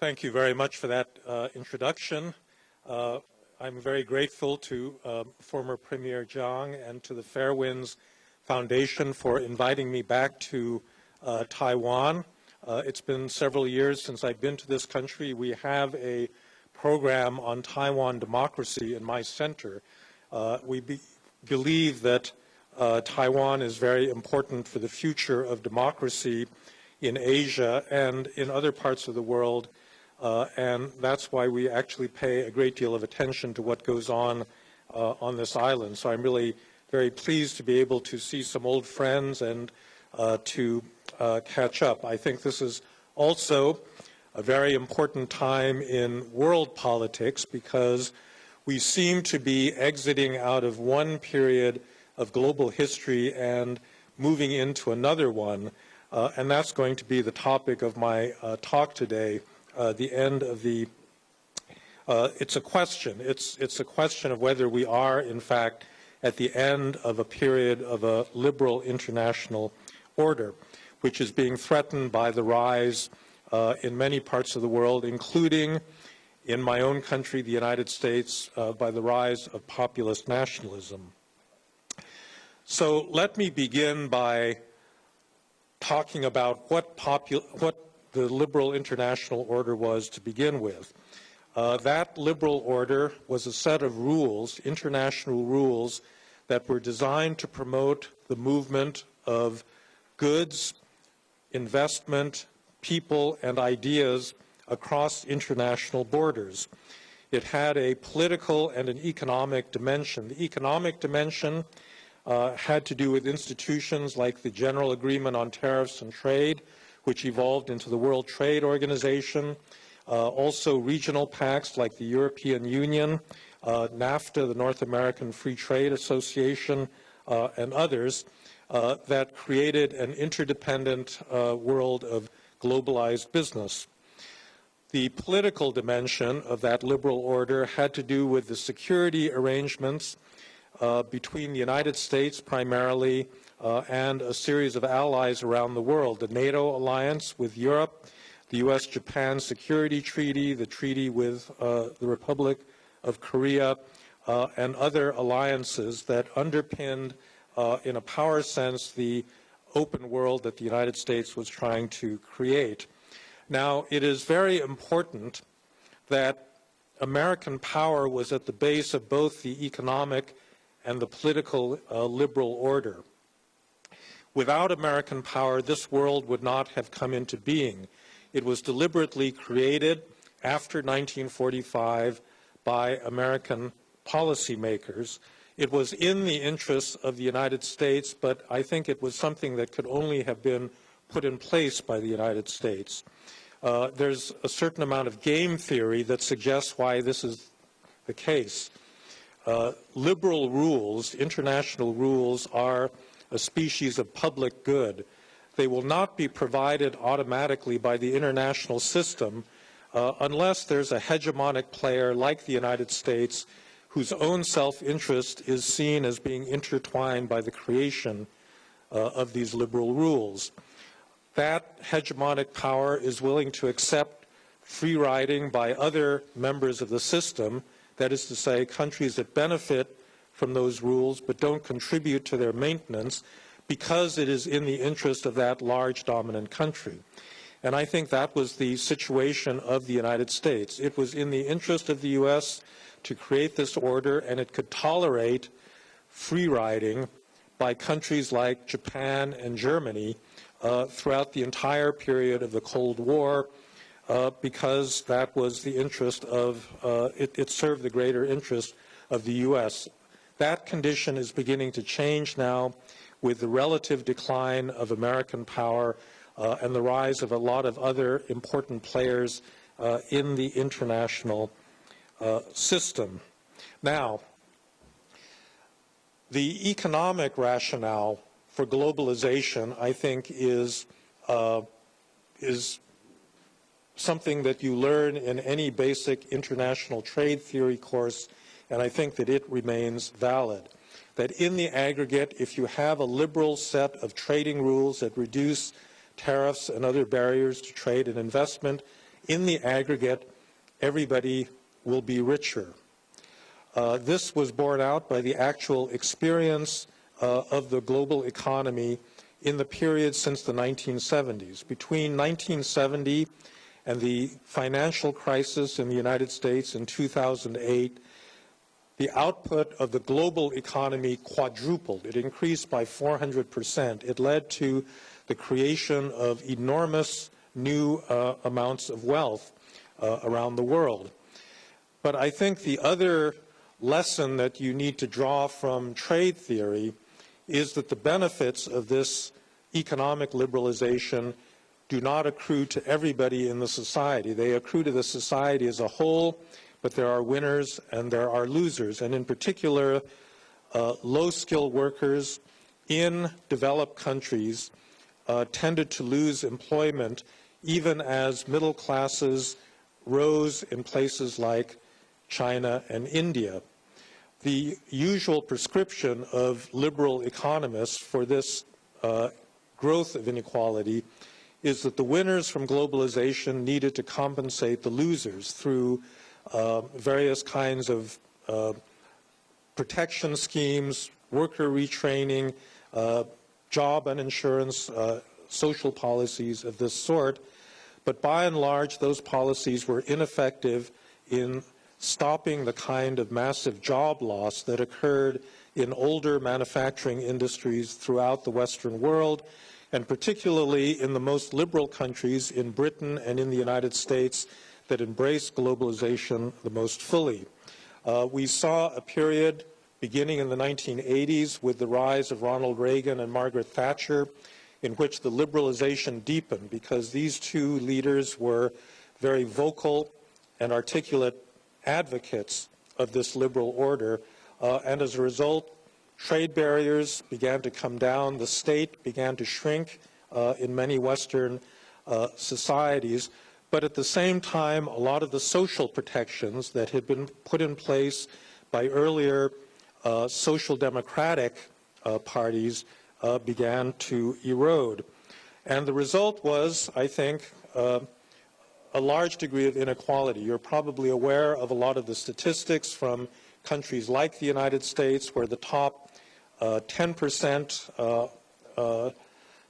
Thank you very much for that introduction. I'm very grateful to former Premier Jiang and to the Fairwinds Foundation for inviting me back to Taiwan. It's been several years since I've been to this country. We have a program on Taiwan democracy in my center. We believe that Taiwan is very important for the future of democracy in Asia and in other parts of the world. And that's why we actually pay a great deal of attention to what goes on this island. So I'm really very pleased to be able to see some old friends and to catch up. I think this is also a very important time in world politics because we seem to be exiting out of one period of global history and moving into another one. And that's going to be the topic of my talk today. The end of the, it's a question. It's a question of whether we are, in fact, at the end of a period of a liberal international order, which is being threatened by the rise in many parts of the world, including in my own country, the United States, by the rise of populist nationalism. So let me begin by talking about what the liberal international order was to begin with. That liberal order was a set of rules, international rules, that were designed to promote the movement of goods, investment, people, and ideas across international borders. It had a political and an economic dimension. The economic dimension had to do with institutions like the General Agreement on Tariffs and Trade, which evolved into the World Trade Organization, also regional pacts like the European Union, NAFTA, the North American Free Trade Association, and others that created an interdependent world of globalized business. The political dimension of that liberal order had to do with the security arrangements between the United States primarily and a series of allies around the world, the NATO alliance with Europe, the U.S.-Japan Security Treaty, the treaty with the Republic of Korea, and other alliances that underpinned, in a power sense, the open world that the United States was trying to create. Now, it is very important that American power was at the base of both the economic and the political liberal order. Without American power, this world would not have come into being. It was deliberately created after 1945 by American policymakers. It was in the interests of the United States, but I think it was something that could only have been put in place by the United States. There's a certain amount of game theory that suggests why this is the case. Liberal rules, international rules, are a species of public good. They will not be provided automatically by the international system unless there's a hegemonic player like the United States whose own self-interest is seen as being intertwined by the creation of these liberal rules. That hegemonic power is willing to accept free riding by other members of the system, that is to say, countries that benefit from those rules but don't contribute to their maintenance because it is in the interest of that large dominant country. And I think that was the situation of the United States. It was in the interest of the U.S. to create this order, and it could tolerate free riding by countries like Japan and Germany throughout the entire period of the Cold War because that was the interest of, it served the greater interest of the U.S. That condition is beginning to change now with the relative decline of American power and the rise of a lot of other important players in the international system. Now, the economic rationale for globalization, I think, is something that you learn in any basic international trade theory course, and I think that it remains valid. That in the aggregate, if you have a liberal set of trading rules that reduce tariffs and other barriers to trade and investment, in the aggregate, everybody will be richer. This was borne out by the actual experience of the global economy in the period since the 1970s. Between 1970 and the financial crisis in the United States in 2008, the output of the global economy quadrupled. It increased by 400%. It led to the creation of enormous new amounts of wealth around the world. But I think the other lesson that you need to draw from trade theory is that the benefits of this economic liberalization do not accrue to everybody in the society. They accrue to the society as a whole, but there are winners and there are losers. And in particular, low-skilled workers in developed countries tended to lose employment even as middle classes rose in places like China and India. The usual prescription of liberal economists for this growth of inequality is that the winners from globalization needed to compensate the losers through various kinds of protection schemes, worker retraining, job and insurance, social policies of this sort. But by and large, those policies were ineffective in stopping the kind of massive job loss that occurred in older manufacturing industries throughout the Western world, and particularly in the most liberal countries in Britain and in the United States that embraced globalization the most fully. We saw a period beginning in the 1980s with the rise of Ronald Reagan and Margaret Thatcher in which the liberalization deepened because these two leaders were very vocal and articulate advocates of this liberal order, and as a result, trade barriers began to come down, the state began to shrink in many Western societies, but at the same time, a lot of the social protections that had been put in place by earlier social democratic parties began to erode. And the result was, I think, a large degree of inequality. You're probably aware of a lot of the statistics from countries like the United States where the top 10%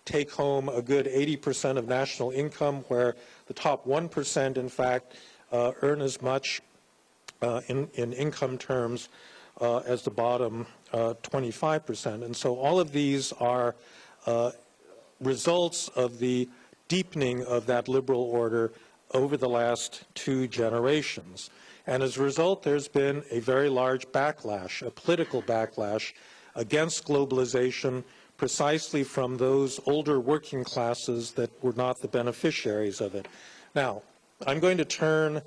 take home a good 80% of national income, where the top 1%, in fact, earn as much in income terms as the bottom 25%. And so all of these are results of the deepening of that liberal order over the last 2 generations. And as a result, there's been a very large backlash, a political backlash against globalization precisely from those older working classes that were not the beneficiaries of it. Now, I'm going to turn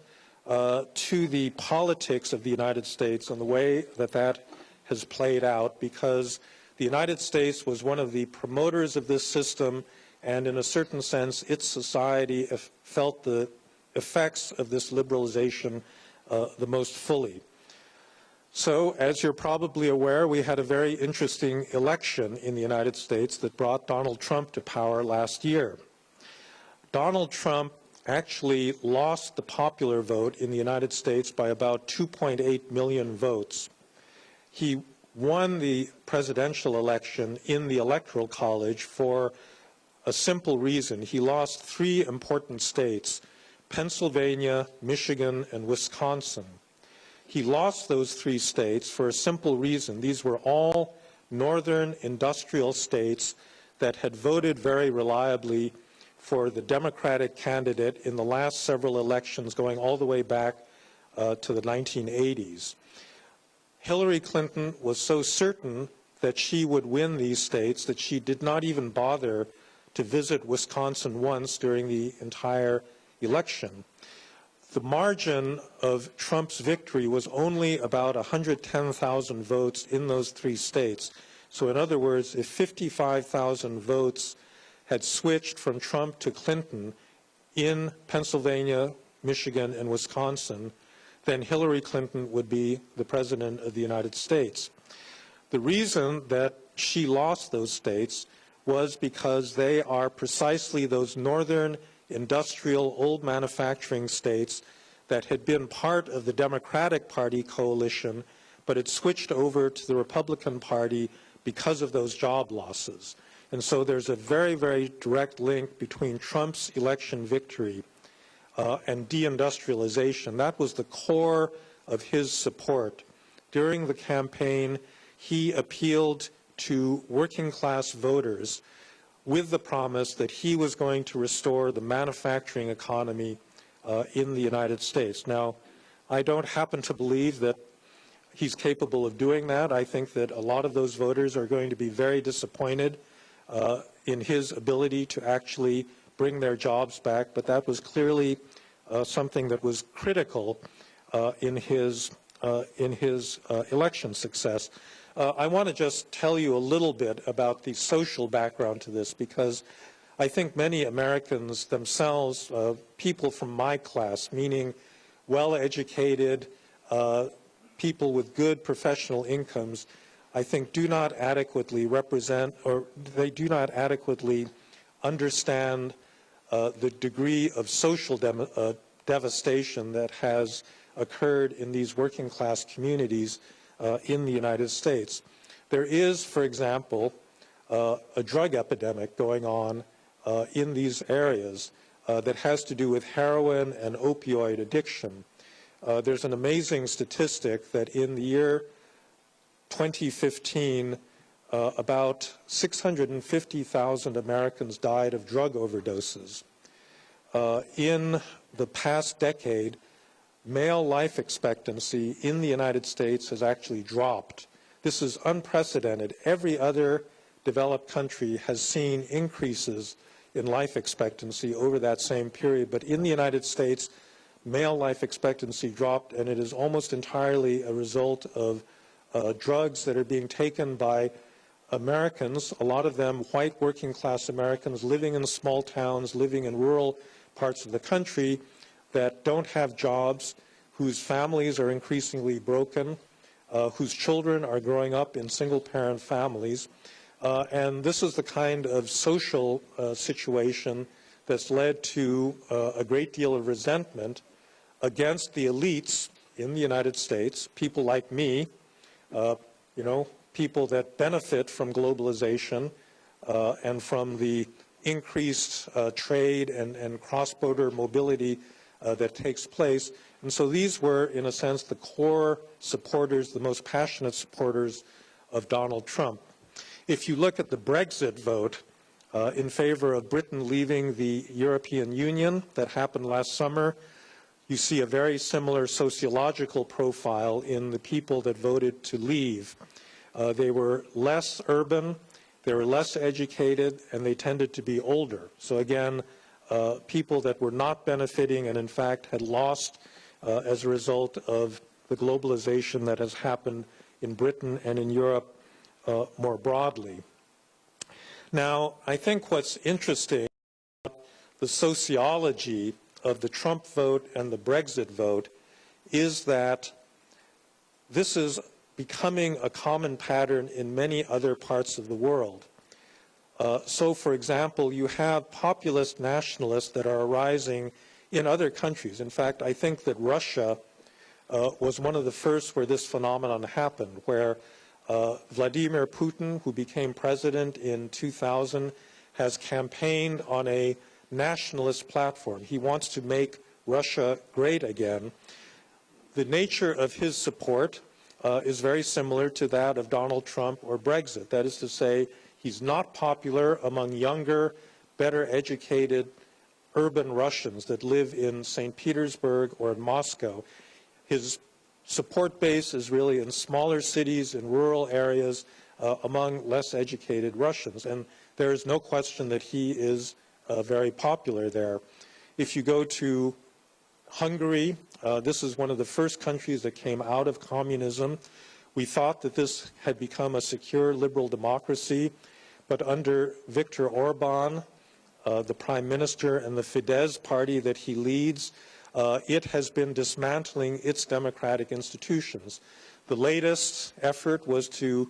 to the politics of the United States and the way that that has played out, because the United States was one of the promoters of this system, and in a certain sense, its society felt the effects of this liberalization the most fully. So, as you're probably aware, we had a very interesting election in the United States that brought Donald Trump to power last year. Donald Trump actually lost the popular vote in the United States by about 2.8 million votes. He won the presidential election in the Electoral College for a simple reason. He lost 3 important states, Pennsylvania, Michigan, and Wisconsin. He lost those 3 states for a simple reason. These were all northern industrial states that had voted very reliably for the Democratic candidate in the last several elections going all the way back to the 1980s. Hillary Clinton was so certain that she would win these states that she did not even bother to visit Wisconsin once during the entire election. The margin of Trump's victory was only about 110,000 votes in those 3 states. So in other words, if 55,000 votes had switched from Trump to Clinton in Pennsylvania, Michigan, and Wisconsin, then Hillary Clinton would be the President of the United States. The reason that she lost those states was because they are precisely those northern industrial, old manufacturing states that had been part of the Democratic Party coalition, but had switched over to the Republican Party because of those job losses. And so there's a very, very direct link between Trump's election victory and deindustrialization. That was the core of his support. During the campaign, he appealed to working class voters with the promise that he was going to restore the manufacturing economy in the United States. Now, I don't happen to believe that he's capable of doing that. I think that a lot of those voters are going to be very disappointed in his ability to actually bring their jobs back, but that was clearly something that was critical in his election success. I want to just tell you a little bit about the social background to this, because I think many Americans themselves, people from my class, meaning well-educated, people with good professional incomes, I think do not adequately represent, or they do not adequately understand the degree of social devastation that has occurred in these working class communities in the United States. There is, for example, a drug epidemic going on in these areas that has to do with heroin and opioid addiction. There's an amazing statistic that in the year 2015, about 650,000 Americans died of drug overdoses. In the past decade, male life expectancy in the United States has actually dropped. This is unprecedented. Every other developed country has seen increases in life expectancy over that same period, but in the United States, male life expectancy dropped, and it is almost entirely a result of drugs that are being taken by Americans, a lot of them white working class Americans living in small towns, living in rural parts of the country that don't have jobs, whose families are increasingly broken, whose children are growing up in single-parent families. And this is the kind of social situation that's led to a great deal of resentment against the elites in the United States, people like me, people that benefit from globalization and from the increased trade and cross-border mobility that takes place. And so these were, in a sense, the core supporters, the most passionate supporters of Donald Trump. If you look at the Brexit vote in favor of Britain leaving the European Union that happened last summer, you see a very similar sociological profile in the people that voted to leave. They were less urban, they were less educated, and they tended to be older. So again, people that were not benefiting and in fact had lost as a result of the globalization that has happened in Britain and in Europe more broadly. Now, I think what's interesting about the sociology of the Trump vote and the Brexit vote is that this is becoming a common pattern in many other parts of the world. So, for example, you have populist nationalists that are arising in other countries. In fact, I think that Russia was one of the first where this phenomenon happened, where Vladimir Putin, who became president in 2000, has campaigned on a nationalist platform. He wants to make Russia great again. The nature of his support is very similar to that of Donald Trump or Brexit. That is to say, he's not popular among younger, better educated urban Russians that live in St. Petersburg or in Moscow. His support base is really in smaller cities, in rural areas, among less educated Russians. And there is no question that he is very popular there. If you go to Hungary, this is one of the first countries that came out of communism. We thought that this had become a secure liberal democracy, but under Viktor Orban, the prime minister, and the Fidesz party that he leads, it has been dismantling its democratic institutions. The latest effort was to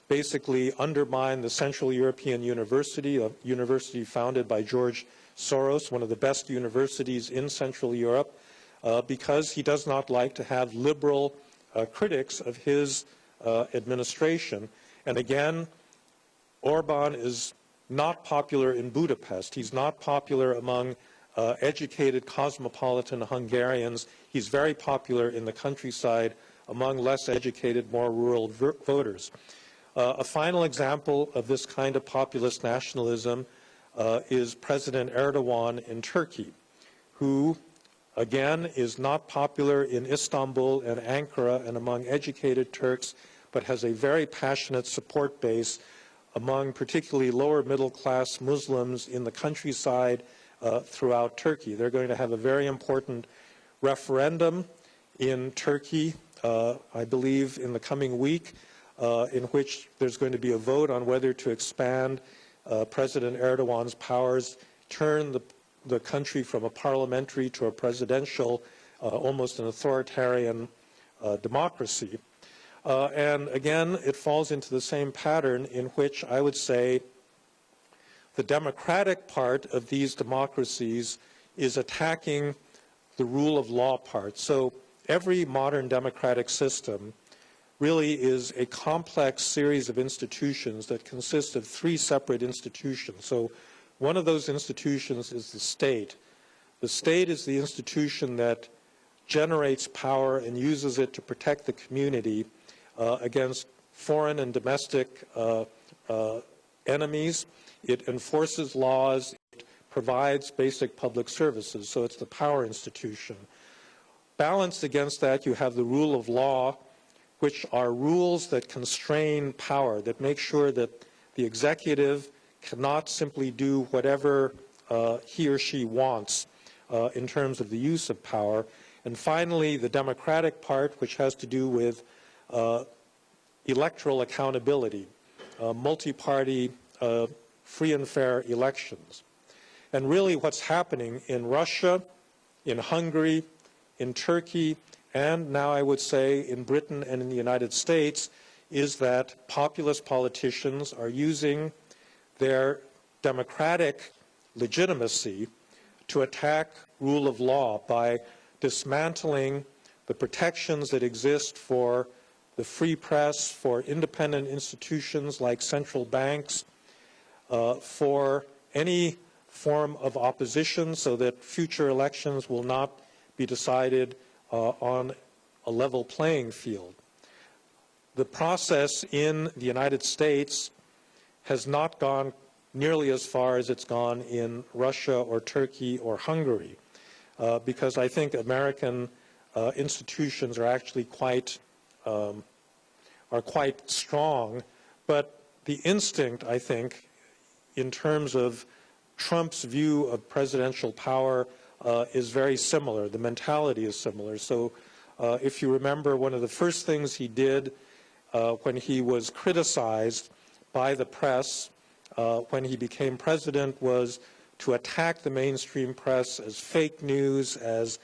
basically undermine the Central European University, a university founded by George Soros, one of the best universities in Central Europe, because he does not like to have liberal critics of his administration. And again, Orban is not popular in Budapest. He's not popular among educated cosmopolitan Hungarians. He's very popular in the countryside among less educated, more rural voters. A final example of this kind of populist nationalism is President Erdogan in Turkey, who, again, is not popular in Istanbul and Ankara and among educated Turks, but has a very passionate support base among particularly lower middle class Muslims in the countryside throughout Turkey. They're going to have a very important referendum in Turkey, I believe, in the coming week, in which there's going to be a vote on whether to expand President Erdogan's powers, turn the country from a parliamentary to a presidential, almost an authoritarian democracy. And again, it falls into the same pattern in which I would say the democratic part of these democracies is attacking the rule of law part. So every modern democratic system really is a complex series of institutions that consist of three separate institutions. So one of those institutions is the state. The state is the institution that generates power and uses it to protect the community against foreign and domestic enemies. It enforces laws. It provides basic public services. So it's the power institution. Balanced against that, you have the rule of law, which are rules that constrain power, that make sure that the executive cannot simply do whatever he or she wants in terms of the use of power. And finally, the democratic part, which has to do with electoral accountability, multi-party, free and fair elections. And really what's happening in Russia, in Hungary, in Turkey, and now I would say in Britain and in the United States, is that populist politicians are using their democratic legitimacy to attack rule of law by dismantling the protections that exist for the free press, for independent institutions like central banks, for any form of opposition so that future elections will not be decided on a level playing field. The process in the United States has not gone nearly as far as it's gone in Russia or Turkey or Hungary, because I think American institutions are actually quite strong, but the instinct, I think, in terms of Trump's view of presidential power is very similar. The mentality is similar. So if you remember, one of the first things he did when he was criticized by the press when he became president was to attack the mainstream press as fake news, as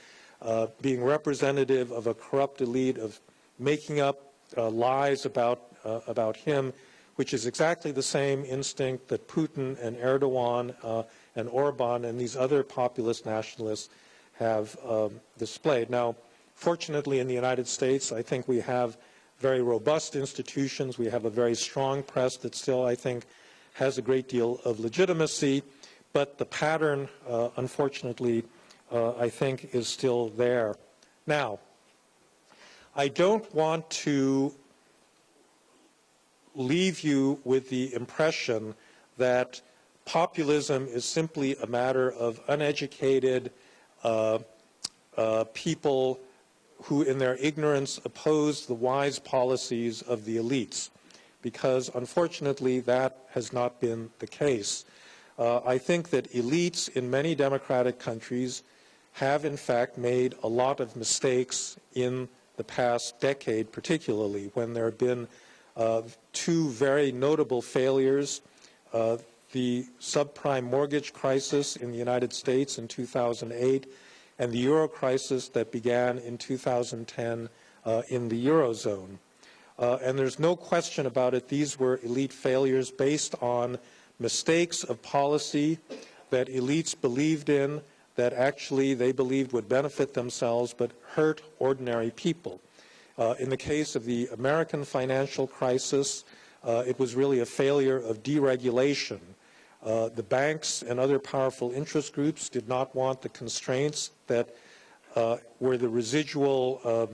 being representative of a corrupt elite, of making up lies about him, which is exactly the same instinct that Putin and Erdogan and Orban and these other populist nationalists have displayed. Now, fortunately in the United States, I think we have very robust institutions. We have a very strong press that still, I think, has a great deal of legitimacy, but the pattern, unfortunately, I think is still there. Now, I don't want to leave you with the impression that populism is simply a matter of uneducated people who in their ignorance oppose the wise policies of the elites, because unfortunately that has not been the case. I think that elites in many democratic countries have in fact made a lot of mistakes in the past decade, particularly when there have been two very notable failures, the subprime mortgage crisis in the United States in 2008 and the euro crisis that began in 2010 in the Eurozone. And there's no question about it, these were elite failures based on mistakes of policy, that elites believed in, that actually they believed would benefit themselves but hurt ordinary people. In the case of the American financial crisis, it was really a failure of deregulation. The banks and other powerful interest groups did not want the constraints that were the residual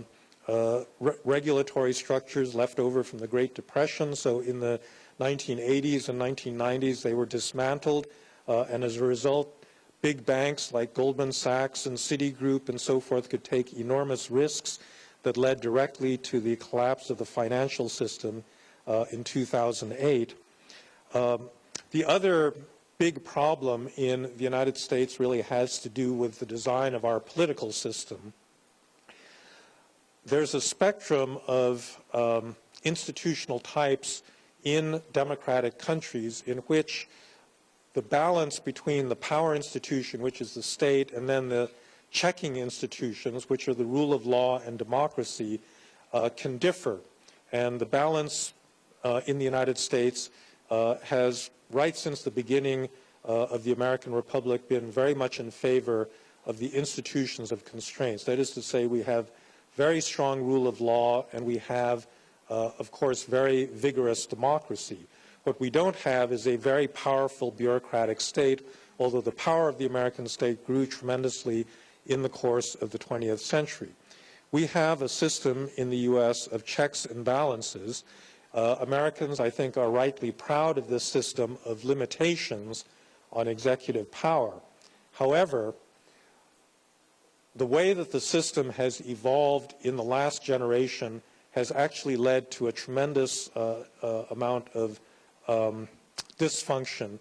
regulatory structures left over from the Great Depression. So in the 1980s and 1990s, they were dismantled, and as a result, big banks like Goldman Sachs and Citigroup and so forth could take enormous risks that led directly to the collapse of the financial system in 2008. The other big problem in the United States really has to do with the design of our political system. There's a spectrum of institutional types in democratic countries in which the balance between the power institution, which is the state, and then the checking institutions, which are the rule of law and democracy, can differ. And the balance in the United States has, right since the beginning of the American Republic, been very much in favor of the institutions of constraints. That is to say, we have very strong rule of law, and we have, of course, very vigorous democracy. What we don't have is a very powerful bureaucratic state, although the power of the American state grew tremendously in the course of the 20th century. We have a system in the U.S. of checks and balances. Americans, I think, are rightly proud of this system of limitations on executive power. However, the way that the system has evolved in the last generation has actually led to a tremendous amount of dysfunction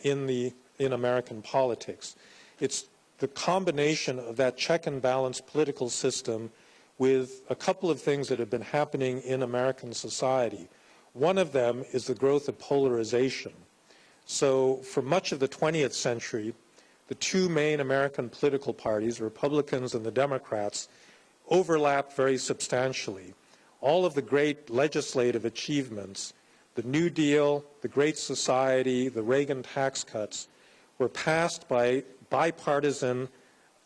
in American politics. It's the combination of that check and balance political system with a couple of things that have been happening in American society. One of them is the growth of polarization. So for much of the 20th century, the two main American political parties, the Republicans and the Democrats, overlapped very substantially. All of the great legislative achievements, the New Deal, the Great Society, the Reagan tax cuts, were passed by bipartisan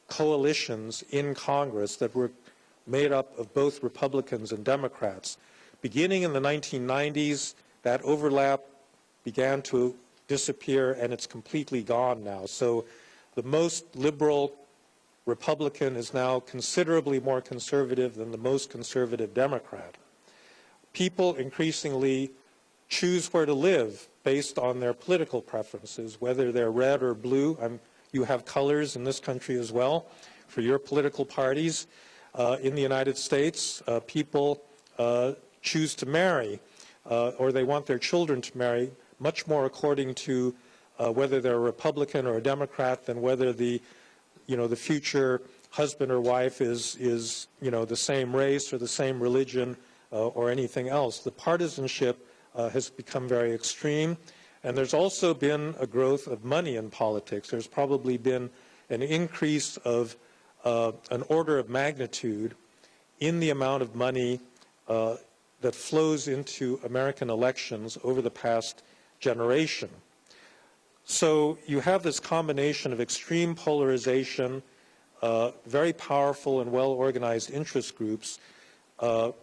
coalitions in Congress that were made up of both Republicans and Democrats. Beginning in the 1990s, that overlap began to disappear, and it's completely gone now. So the most liberal Republican is now considerably more conservative than the most conservative Democrat. People increasingly choose where to live based on their political preferences, whether they're red or blue. You have colors in this country as well for your political parties. In the United States, people choose to marry, or they want their children to marry, much more according to whether they're a Republican or a Democrat than whether the future husband or wife is the same race or the same religion or anything else. The partisanship has become very extreme, and there's also been a growth of money in politics. There's probably been an increase of an order of magnitude in the amount of money that flows into American elections over the past generation. So you have this combination of extreme polarization, very powerful and well-organized interest groups,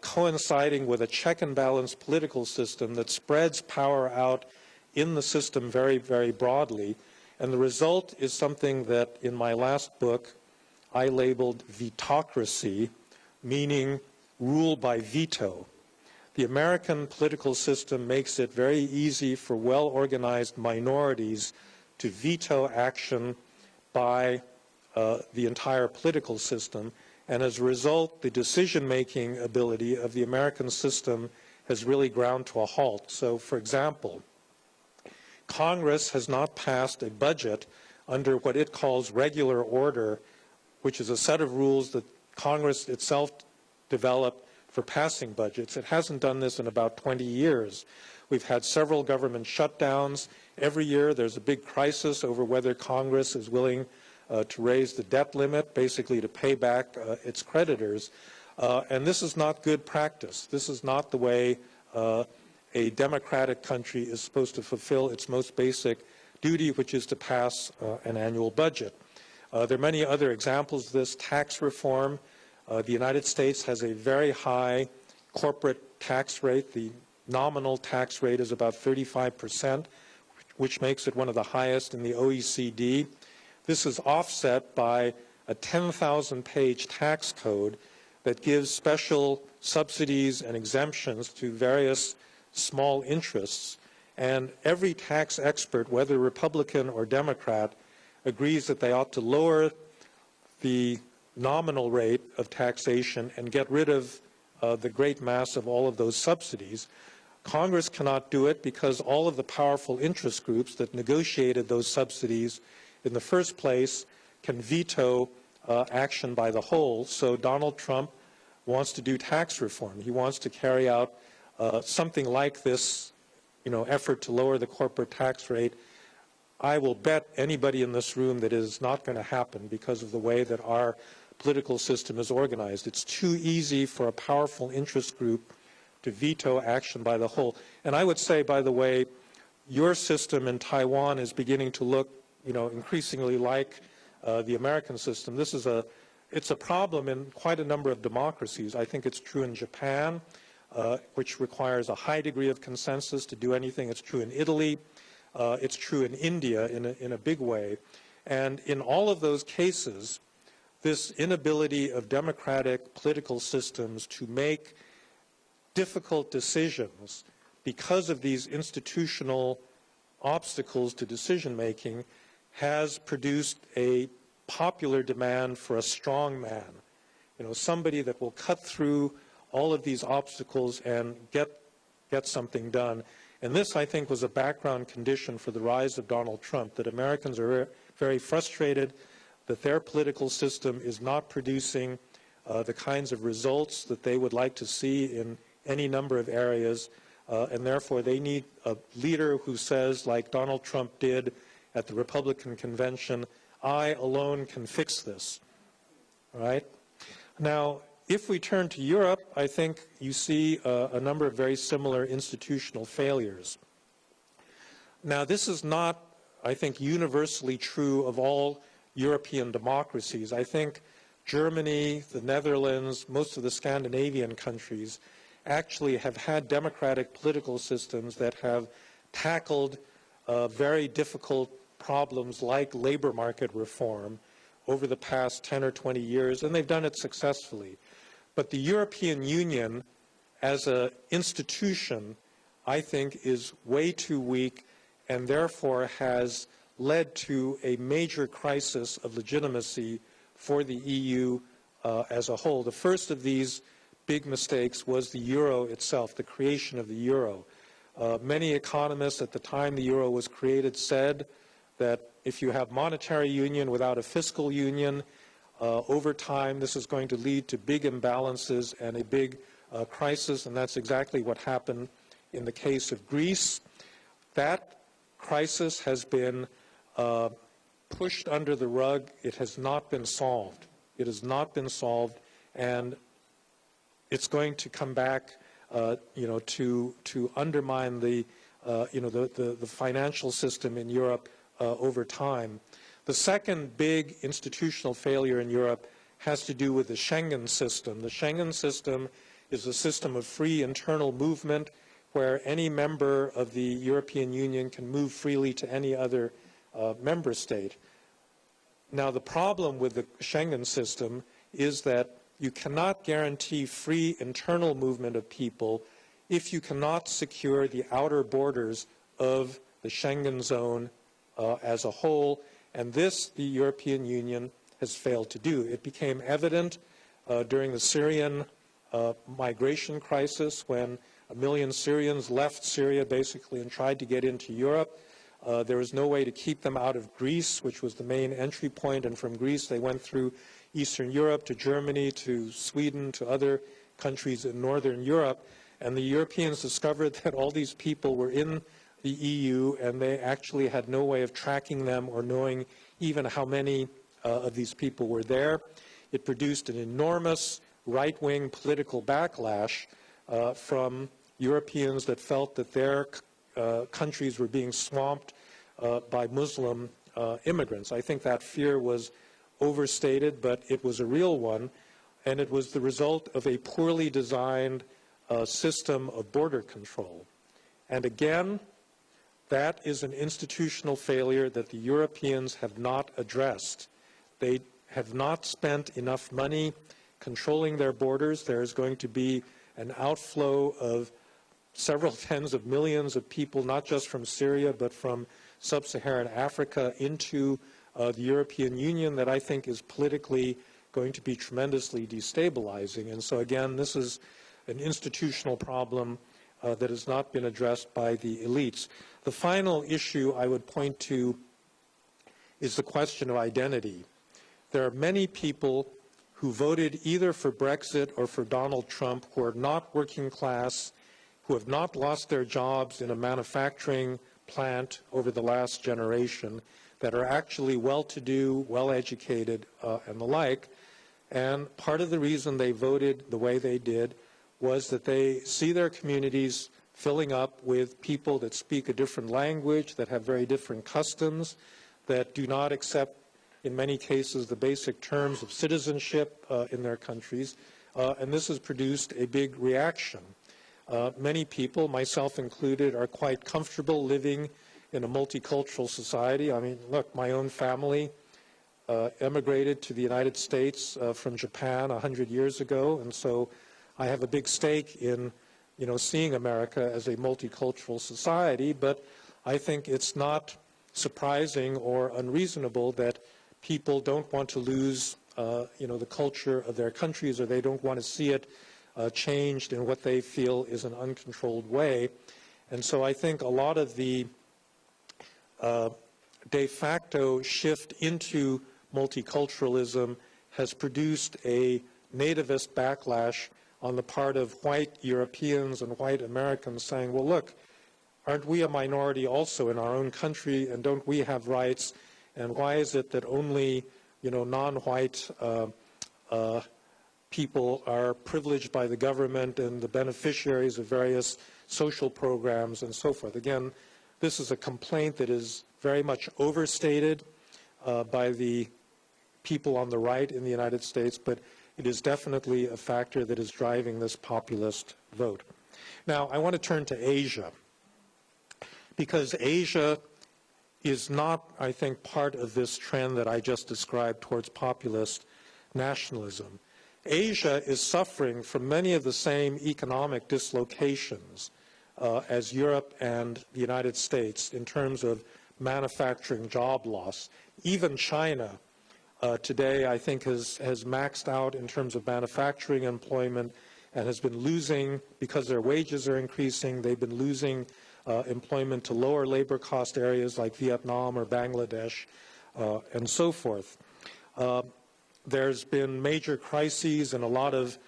coinciding with a check and balance political system that spreads power out in the system very, very broadly. And the result is something that in my last book I labeled vetocracy, meaning rule by veto. The American political system makes it very easy for well-organized minorities to veto action by the entire political system, and as a result, the decision-making ability of the American system has really ground to a halt. So, for example, Congress has not passed a budget under what it calls regular order, which is a set of rules that Congress itself developed for passing budgets. It hasn't done this in about 20 years. We've had several government shutdowns. Every year there's a big crisis over whether Congress is willing to raise the debt limit, basically to pay back its creditors. And this is not good practice. This is not the way a democratic country is supposed to fulfill its most basic duty, which is to pass an annual budget. There are many other examples of this. Tax reform. The United States has a very high corporate tax rate. The nominal tax rate is about 35%, which makes it one of the highest in the OECD. This is offset by a 10,000-page tax code that gives special subsidies and exemptions to various small interests. And every tax expert, whether Republican or Democrat, agrees that they ought to lower the nominal rate of taxation and get rid of the great mass of all of those subsidies. Congress cannot do it because all of the powerful interest groups that negotiated those subsidies in the first place can veto action by the whole. So Donald Trump wants to do tax reform. He wants to carry out something like this, effort to lower the corporate tax rate. I will bet anybody in this room that it is not going to happen because of the way that our political system is organized. It's too easy for a powerful interest group to veto action by the whole. And I would say, by the way, your system in Taiwan is beginning to look, increasingly like the American system. It's a problem in quite a number of democracies. I think it's true in Japan, which requires a high degree of consensus to do anything. It's true in Italy. It's true in India in a big way. And in all of those cases, this inability of democratic political systems to make difficult decisions because of these institutional obstacles to decision-making has produced a popular demand for a strong man, somebody that will cut through all of these obstacles and get something done. And this, I think, was a background condition for the rise of Donald Trump, that Americans are very frustrated that their political system is not producing the kinds of results that they would like to see in any number of areas, and therefore they need a leader who says, like Donald Trump did at the Republican convention, I alone can fix this. Right? Now, if we turn to Europe, I think you see a number of very similar institutional failures. Now, this is not, I think, universally true of all European democracies. I think Germany, the Netherlands, most of the Scandinavian countries actually have had democratic political systems that have tackled very difficult problems like labor market reform over the past 10 or 20 years, and they've done it successfully. But the European Union as an institution, I think, is way too weak and therefore has led to a major crisis of legitimacy for the EU as a whole. The first of these big mistakes was the euro itself, the creation of the euro. Many economists at the time the euro was created said that if you have monetary union without a fiscal union, over time this is going to lead to big imbalances and a big crisis, and that's exactly what happened in the case of Greece. That crisis has been pushed under the rug. It has not been solved. It has not been solved, and it's going to come back, to undermine the financial system in Europe over time. The second big institutional failure in Europe has to do with the Schengen system. The Schengen system is a system of free internal movement where any member of the European Union can move freely to any other member state. Now, the problem with the Schengen system is that you cannot guarantee free internal movement of people if you cannot secure the outer borders of the Schengen zone as a whole, and this the European Union has failed to do. It became evident during the Syrian migration crisis when 1 million Syrians left Syria basically and tried to get into Europe. There was no way to keep them out of Greece, which was the main entry point, and from Greece they went through Eastern Europe to Germany to Sweden to other countries in Northern Europe, and the Europeans discovered that all these people were in the EU and they actually had no way of tracking them or knowing even how many of these people were there. It produced an enormous right-wing political backlash from Europeans that felt that their countries were being swamped by Muslim immigrants. I think that fear was overstated, but it was a real one, and it was the result of a poorly designed system of border control. And again, that is an institutional failure that the Europeans have not addressed. They have not spent enough money controlling their borders. There is going to be an outflow of several tens of millions of people, not just from Syria, but from sub-Saharan Africa into the European Union, that I think is politically going to be tremendously destabilizing. And so again, this is an institutional problem that has not been addressed by the elites. The final issue I would point to is the question of identity. There are many people who voted either for Brexit or for Donald Trump who are not working class, who have not lost their jobs in a manufacturing plant over the last generation, that are actually well-to-do, well-educated, and the like. And part of the reason they voted the way they did was that they see their communities filling up with people that speak a different language, that have very different customs, that do not accept, in many cases, the basic terms of citizenship in their countries. And this has produced a big reaction. Many people, myself included, are quite comfortable living in a multicultural society. I mean, look, my own family emigrated to the United States from Japan 100 years ago, and so I have a big stake in, seeing America as a multicultural society, but I think it's not surprising or unreasonable that people don't want to lose, the culture of their countries, or they don't want to see it changed in what they feel is an uncontrolled way. And so I think a lot of the de facto shift into multiculturalism has produced a nativist backlash on the part of white Europeans and white Americans saying, well, look, aren't we a minority also in our own country, and don't we have rights? And why is it that only, non-white people are privileged by the government and the beneficiaries of various social programs and so forth? Again, this is a complaint that is very much overstated by the people on the right in the United States, but it is definitely a factor that is driving this populist vote. Now, I want to turn to Asia, because Asia is not, I think, part of this trend that I just described towards populist nationalism. Asia is suffering from many of the same economic dislocations as Europe and the United States in terms of manufacturing job loss. Even China today, I think, has maxed out in terms of manufacturing employment and has been losing, because their wages are increasing, they've been losing employment to lower labor cost areas like Vietnam or Bangladesh and so forth. There's been major crises in a lot of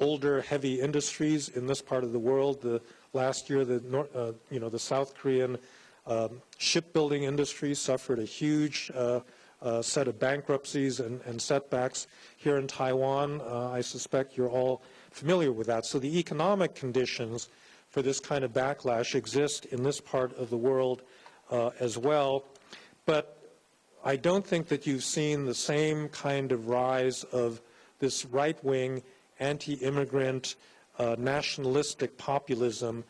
older, heavy industries in this part of the world. Last year, the South Korean shipbuilding industry suffered a huge set of bankruptcies and setbacks. Here in Taiwan, I suspect you're all familiar with that. So the economic conditions for this kind of backlash exist in this part of the world as well. But I don't think that you've seen the same kind of rise of this right-wing, anti-immigrant, nationalistic populism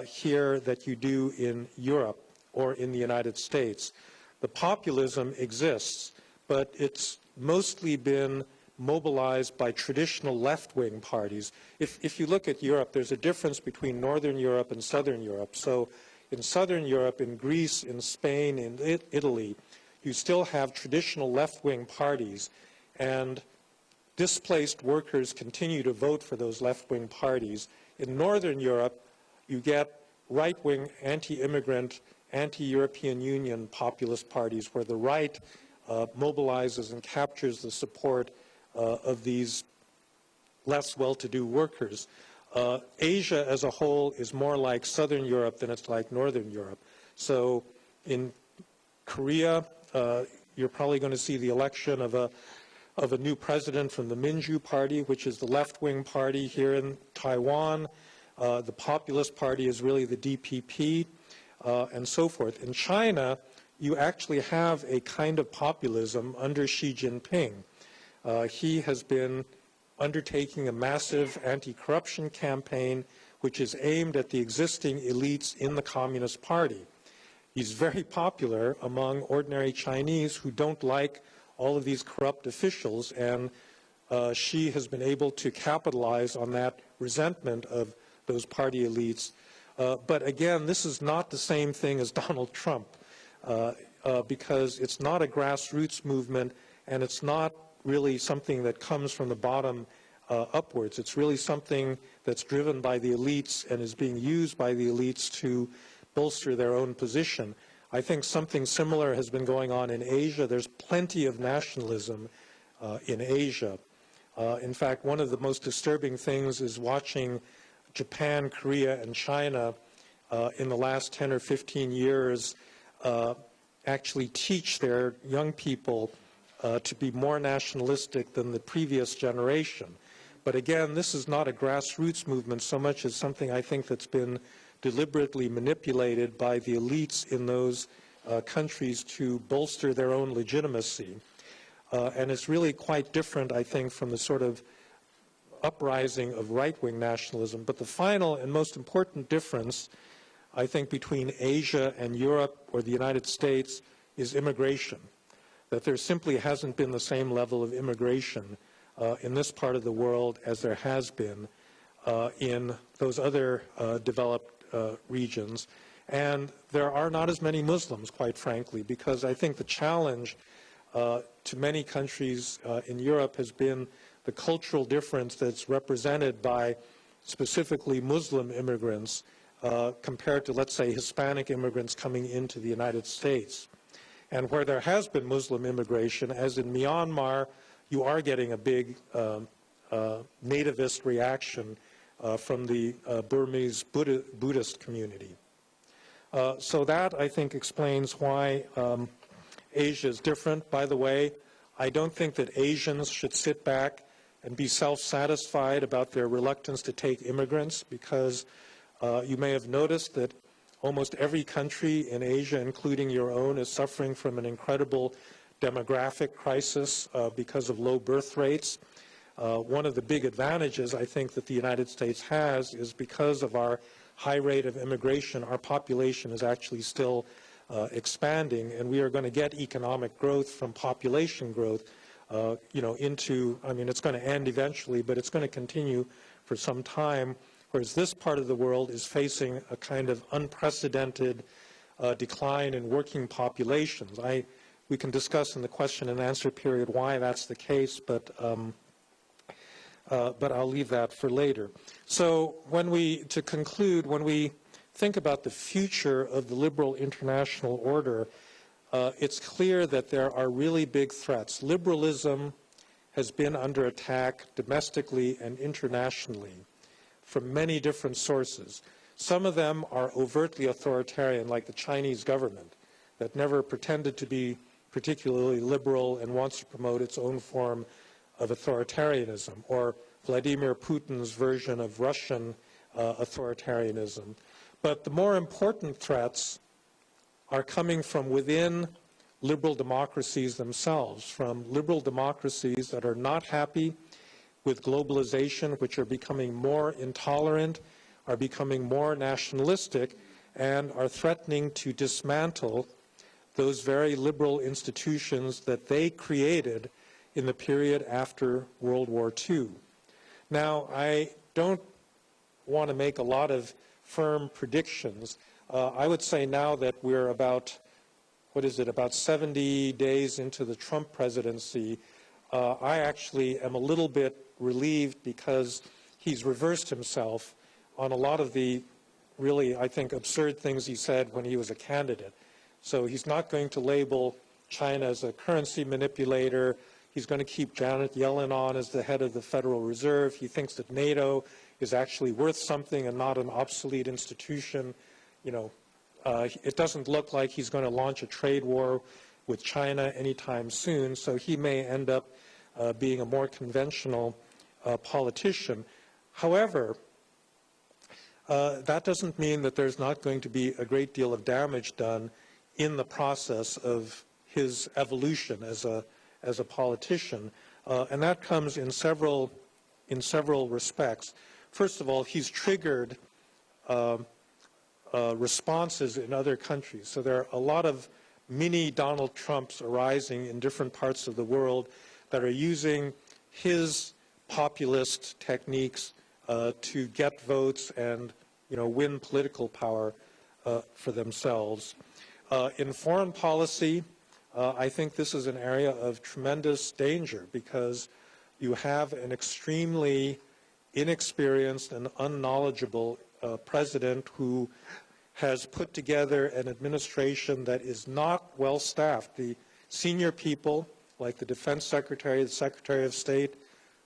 here that you do in Europe or in the United States. The populism exists, but it's mostly been mobilized by traditional left-wing parties. If you look at Europe, there's a difference between Northern Europe and Southern Europe. So in Southern Europe, in Greece, in Spain, in Italy, you still have traditional left-wing parties, and displaced workers continue to vote for those left-wing parties. In Northern Europe, you get right-wing, anti-immigrant, anti-European Union populist parties where the right mobilizes and captures the support of these less well-to-do workers. Asia as a whole is more like Southern Europe than it's like Northern Europe. So in Korea, you're probably going to see the election of a new president from the Minju Party, which is the left-wing party. Here in Taiwan, the populist party is really the DPP. and so forth. In China, you actually have a kind of populism under Xi Jinping. He has been undertaking a massive anti-corruption campaign which is aimed at the existing elites in the Communist Party. He's very popular among ordinary Chinese who don't like all of these corrupt officials, and Xi has been able to capitalize on that resentment of those party elites. But again, this is not the same thing as Donald Trump, because it's not a grassroots movement, and it's not really something that comes from the bottom upwards. It's really something that's driven by the elites and is being used by the elites to bolster their own position. I think something similar has been going on in Asia. There's plenty of nationalism in Asia. In fact, one of the most disturbing things is watching Japan, Korea, and China in the last 10 or 15 years actually teach their young people to be more nationalistic than the previous generation. But again, this is not a grassroots movement so much as something I think that's been deliberately manipulated by the elites in those countries to bolster their own legitimacy. And it's really quite different, I think, from the sort of uprising of right-wing nationalism. But the final and most important difference, I think, between Asia and Europe or the United States is immigration. That there simply hasn't been the same level of immigration in this part of the world as there has been in those other developed regions. And there are not as many Muslims, quite frankly, because I think the challenge to many countries in Europe has been the cultural difference that's represented by specifically Muslim immigrants compared to, let's say, Hispanic immigrants coming into the United States. And where there has been Muslim immigration, as in Myanmar, you are getting a big nativist reaction from the Burmese Buddhist community. So that, I think, explains why Asia is different. By the way, I don't think that Asians should sit back and be self-satisfied about their reluctance to take immigrants, because you may have noticed that almost every country in Asia, including your own, is suffering from an incredible demographic crisis because of low birth rates. One of the big advantages, I think, that the United States has is because of our high rate of immigration, our population is actually still expanding, and we are going to get economic growth from population growth, into, I mean, it's going to end eventually, but it's going to continue for some time, whereas this part of the world is facing a kind of unprecedented decline in working populations. We can discuss in the question and answer period why that's the case, but I'll leave that for later. So to conclude, when we think about the future of the liberal international order, it's clear that there are really big threats. Liberalism has been under attack domestically and internationally from many different sources. Some of them are overtly authoritarian, like the Chinese government, that never pretended to be particularly liberal and wants to promote its own form of authoritarianism, or Vladimir Putin's version of Russian authoritarianism. But the more important threats are coming from within liberal democracies themselves, from liberal democracies that are not happy with globalization, which are becoming more intolerant, are becoming more nationalistic, and are threatening to dismantle those very liberal institutions that they created in the period after World War II. Now, I don't want to make a lot of firm predictions. I would say now that we're about, about 70 days into the Trump presidency, I actually am a little bit relieved because he's reversed himself on a lot of the really, I think, absurd things he said when he was a candidate. So he's not going to label China as a currency manipulator. He's going to keep Janet Yellen on as the head of the Federal Reserve. He thinks that NATO is actually worth something and not an obsolete institution. It doesn't look like he's going to launch a trade war with China anytime soon, so he may end up being a more conventional politician. However, that doesn't mean that there's not going to be a great deal of damage done in the process of his evolution as a politician, and that comes in several respects. First of all, he's triggered responses in other countries. So there are a lot of mini Donald Trumps arising in different parts of the world that are using his populist techniques to get votes and, win political power for themselves. In foreign policy, I think this is an area of tremendous danger because you have an extremely inexperienced and unknowledgeable president who has put together an administration that is not well staffed. The senior people, like the Defense Secretary, the Secretary of State,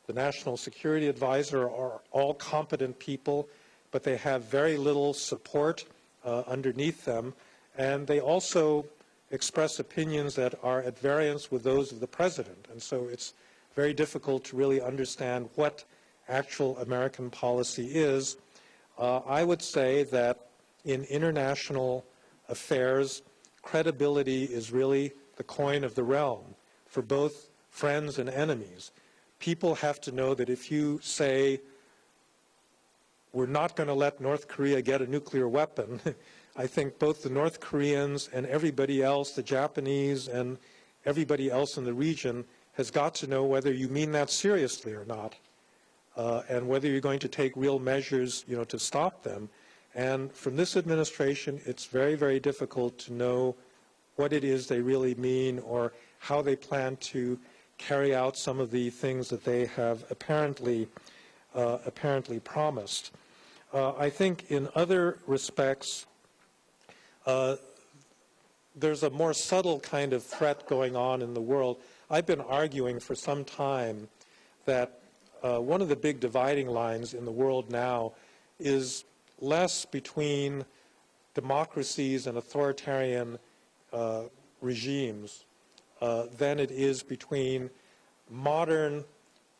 the National Security Advisor, are all competent people, but they have very little support underneath them, and they also express opinions that are at variance with those of the president. And so it's very difficult to really understand what actual American policy is. I would say that in international affairs, credibility is really the coin of the realm for both friends and enemies. People have to know that if you say, we're not going to let North Korea get a nuclear weapon, I think both the North Koreans and everybody else, the Japanese and everybody else in the region, has got to know whether you mean that seriously or not, and whether you're going to take real measures, to stop them. And from this administration, it's very, very difficult to know what it is they really mean or how they plan to carry out some of the things that they have apparently promised. I think in other respects, there's a more subtle kind of threat going on in the world. I've been arguing for some time that one of the big dividing lines in the world now is less between democracies and authoritarian regimes than it is between modern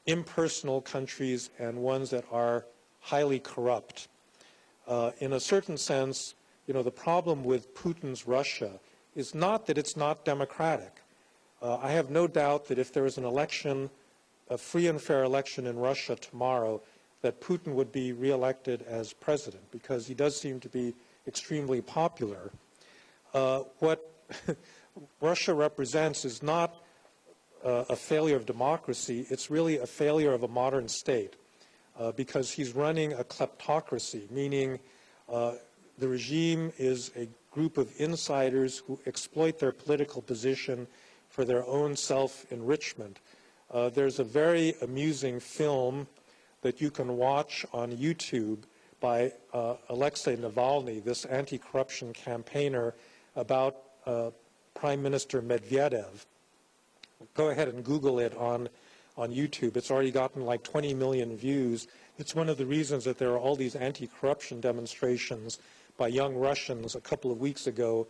impersonal countries and ones that are highly corrupt. In a certain sense, the problem with Putin's Russia is not that it's not democratic. I have no doubt that if there was an election, a free and fair election in Russia tomorrow, that Putin would be reelected as president because he does seem to be extremely popular. What Russia represents is not a failure of democracy, it's really a failure of a modern state because he's running a kleptocracy, meaning the regime is a group of insiders who exploit their political position for their own self-enrichment. There's a very amusing film that you can watch on YouTube by Alexei Navalny, this anti-corruption campaigner, about Prime Minister Medvedev. Go ahead and Google it on YouTube. It's already gotten like 20 million views. It's one of the reasons that there are all these anti-corruption demonstrations by young Russians a couple of weeks ago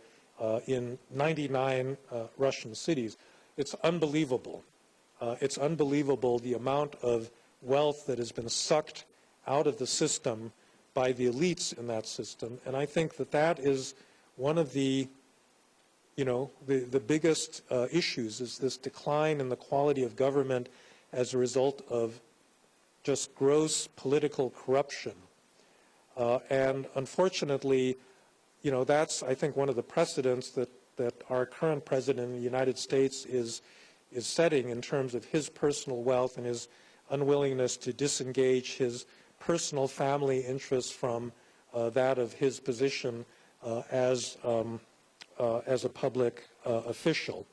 in 99 Russian cities. It's unbelievable. It's unbelievable the amount of wealth that has been sucked out of the system by the elites in that system. And I think that that is one of the biggest issues is this decline in the quality of government as a result of just gross political corruption. And unfortunately, that's, I think, one of the precedents that our current president in the United States is setting in terms of his personal wealth and his unwillingness to disengage his personal family interests from that of his position as a public official.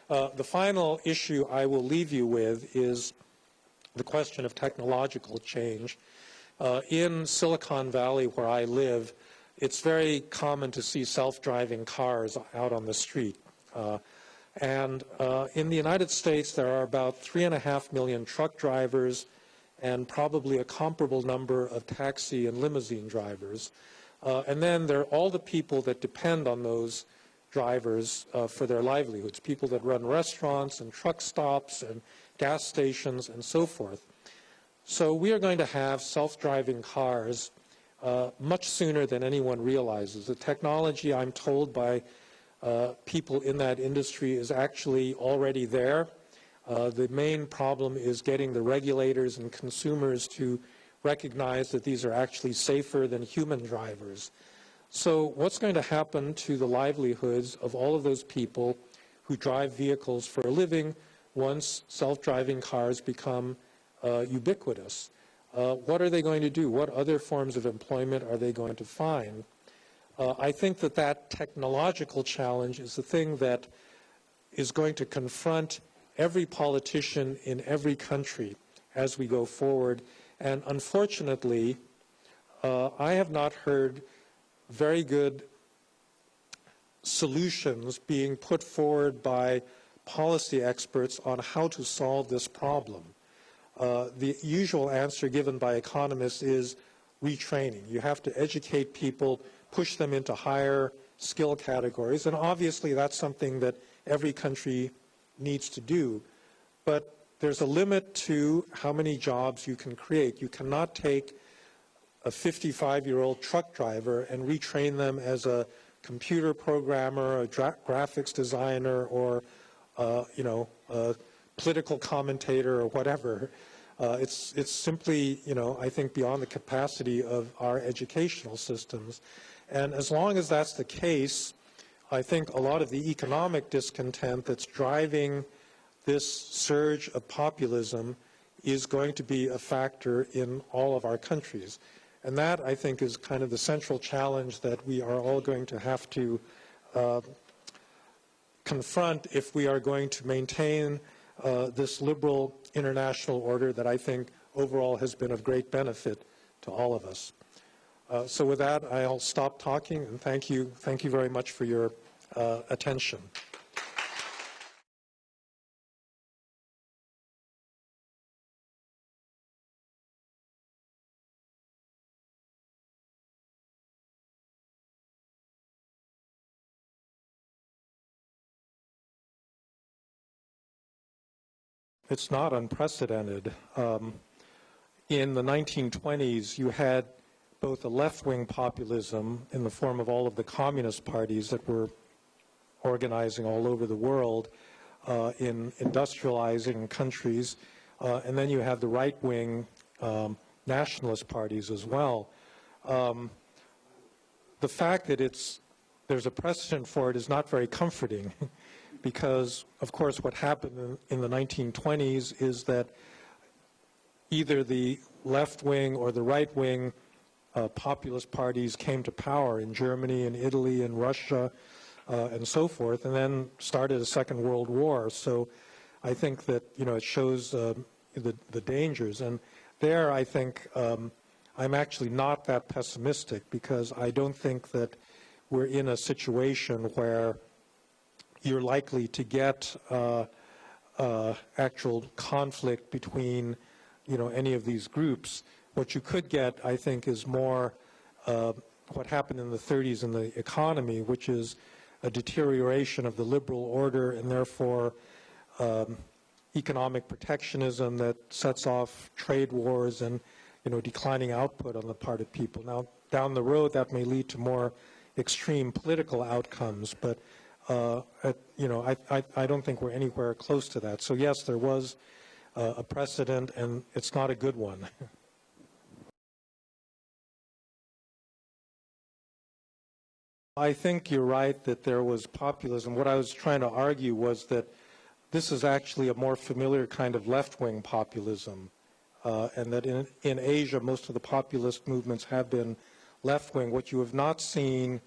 The final issue I will leave you with is the question of technological change. In Silicon Valley, where I live, it's very common to see self-driving cars out on the street. And in the United States, there are about 3.5 million truck drivers and probably a comparable number of taxi and limousine drivers. And then there are all the people that depend on those drivers for their livelihoods, people that run restaurants and truck stops and gas stations and so forth. So we are going to have self-driving cars much sooner than anyone realizes. The technology, I'm told by people in that industry, is actually already there. The main problem is getting the regulators and consumers to recognize that these are actually safer than human drivers. So what's going to happen to the livelihoods of all of those people who drive vehicles for a living once self-driving cars become ubiquitous? What are they going to do? What other forms of employment are they going to find? I think that that technological challenge is the thing that is going to confront every politician in every country as we go forward. And unfortunately, I have not heard very good solutions being put forward by policy experts on how to solve this problem. The usual answer given by economists is retraining. You have to educate people, push them into higher skill categories, and obviously that's something that every country needs to do. But there's a limit to how many jobs you can create. You cannot take a 55-year-old truck driver and retrain them as a computer programmer, a graphics designer, or a political commentator or whatever. It's simply, I think, beyond the capacity of our educational systems. And as long as that's the case, I think a lot of the economic discontent that's driving this surge of populism is going to be a factor in all of our countries. And that, I think, is kind of the central challenge that we are all going to have to confront if we are going to maintain this liberal international order that I think overall has been of great benefit to all of us. So with that, I'll stop talking, and thank you very much for your attention. It's not unprecedented. In the 1920s, you had both a left-wing populism in the form of all of the communist parties that were organizing all over the world in industrializing countries, and then you had the right-wing nationalist parties as well. The fact that there's a precedent for it is not very comforting because, of course, what happened in the 1920s is that either the left-wing or the right-wing populist parties came to power in Germany and Italy and Russia and so forth, and then started a Second World War. So I think that, it shows the dangers. And there, I think, I'm actually not that pessimistic because I don't think that we're in a situation where you're likely to get actual conflict between, any of these groups. What you could get, I think, is more what happened in the 30s in the economy, which is a deterioration of the liberal order and therefore economic protectionism that sets off trade wars and, declining output on the part of people. Now, down the road, that may lead to more extreme political outcomes, but I don't think we're anywhere close to that. So yes, there was a precedent, and it's not a good one. I think you're right that there was populism. What I was trying to argue was that this is actually a more familiar kind of left-wing populism, and that in Asia, most of the populist movements have been left-wing. What you have not seen,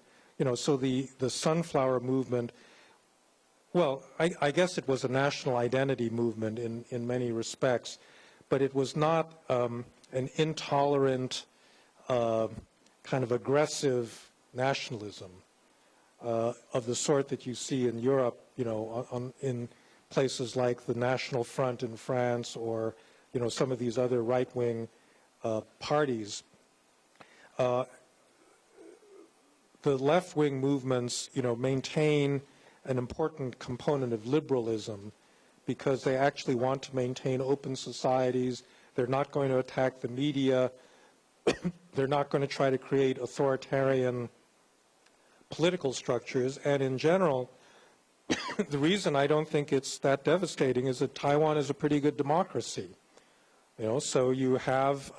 so the sunflower movement, well, I guess it was a national identity movement in many respects, but it was not an intolerant, kind of aggressive nationalism of the sort that you see in Europe, in places like the National Front in France or, some of these other right-wing parties. The left-wing movements, maintain an important component of liberalism because they actually want to maintain open societies. They're not going to attack the media. they're not going to try to create authoritarian political structures. And in general, the reason I don't think it's that devastating is that Taiwan is a pretty good democracy. So you have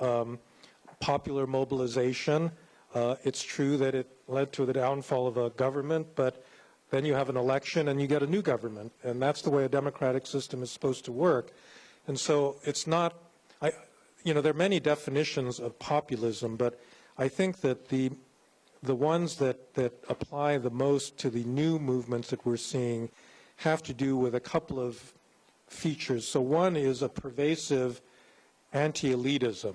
popular mobilization. It's true that it led to the downfall of a government, but then you have an election and you get a new government, and that's the way a democratic system is supposed to work. And so it's not, there are many definitions of populism, but I think that the ones that apply the most to the new movements that we're seeing have to do with a couple of features. So one is a pervasive anti-elitism,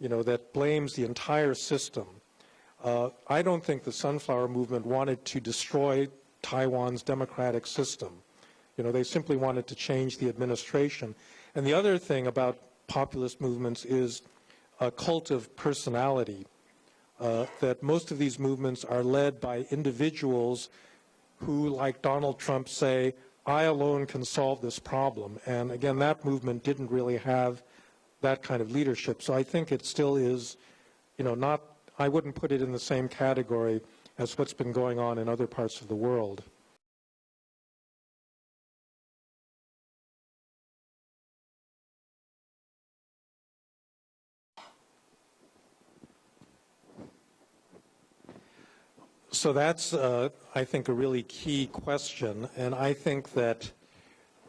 that blames the entire system. I don't think the Sunflower Movement wanted to destroy Taiwan's democratic system. They simply wanted to change the administration. And the other thing about populist movements is a cult of personality, that most of these movements are led by individuals who, like Donald Trump, say, I alone can solve this problem. And again, that movement didn't really have that kind of leadership. So I think it still is, not, I wouldn't put it in the same category as what's been going on in other parts of the world. So that's, I think, a really key question. And I think that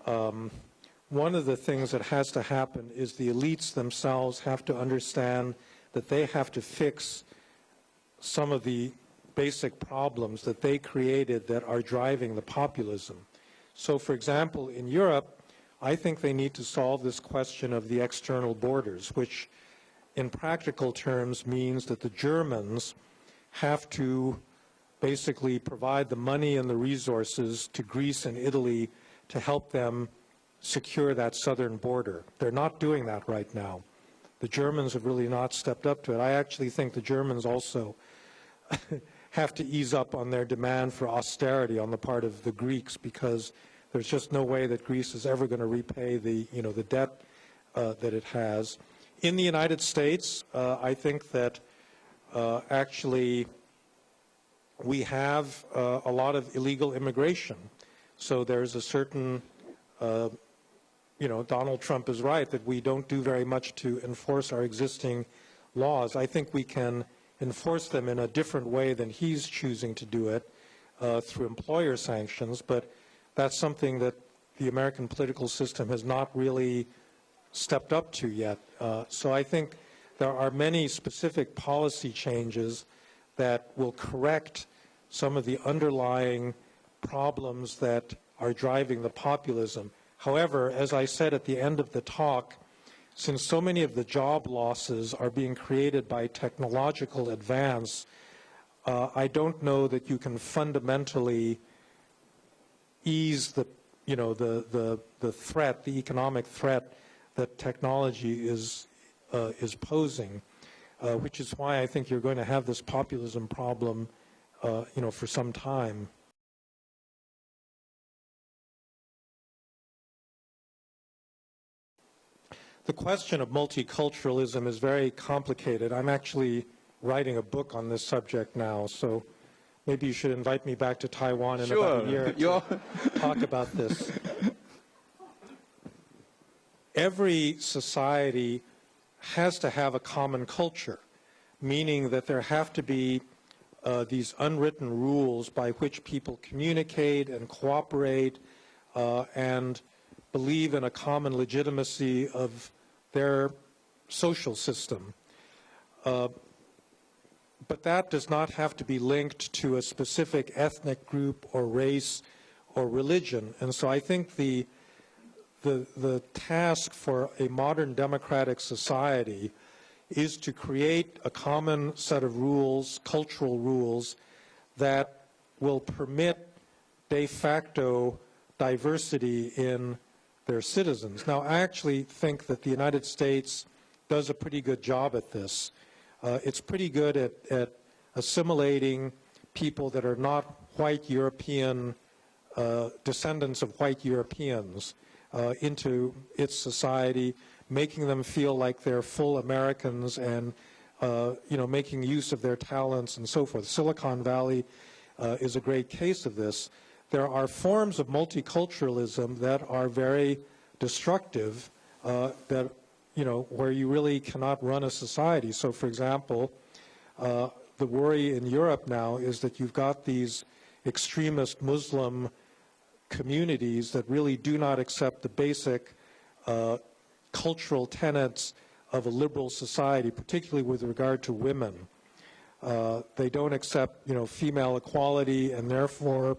one of the things that has to happen is the elites themselves have to understand that they have to fix some of the basic problems that they created that are driving the populism. So, for example, in Europe, I think they need to solve this question of the external borders, which in practical terms means that the Germans have to basically provide the money and the resources to Greece and Italy to help them secure that southern border. They're not doing that right now. The Germans have really not stepped up to it. I actually think the Germans also have to ease up on their demand for austerity on the part of the Greeks, because there's just no way that Greece is ever going to repay the, the debt that it has. In the United States, I think that actually we have a lot of illegal immigration. So there's a certain, Donald Trump is right that we don't do very much to enforce our existing laws. I think we can enforce them in a different way than he's choosing to do it, through employer sanctions, but that's something that the American political system has not really stepped up to yet. So I think there are many specific policy changes that will correct some of the underlying problems that are driving the populism. However, as I said at the end of the talk, since so many of the job losses are being created by technological advance, I don't know that you can fundamentally ease the, the threat, the economic threat that technology is posing, which is why I think you're going to have this populism problem, for some time. The question of multiculturalism is very complicated. I'm actually writing a book on this subject now, so maybe you should invite me back to Taiwan in about a year to talk about this. Every society has to have a common culture, meaning that there have to be these unwritten rules by which people communicate and cooperate and believe in a common legitimacy of their social system. But that does not have to be linked to a specific ethnic group or race or religion. And so I think the task for a modern democratic society is to create a common set of rules, cultural rules, that will permit de facto diversity in their citizens. Now, I actually think that the United States does a pretty good job at this. It's pretty good at assimilating people that are not white European, descendants of white Europeans, into its society, making them feel like they're full Americans and making use of their talents and so forth. Silicon Valley is a great case of this. There are forms of multiculturalism that are very destructive, where you really cannot run a society. So, for example, the worry in Europe now is that you've got these extremist Muslim communities that really do not accept the basic cultural tenets of a liberal society, particularly with regard to women. They don't accept, female equality, and therefore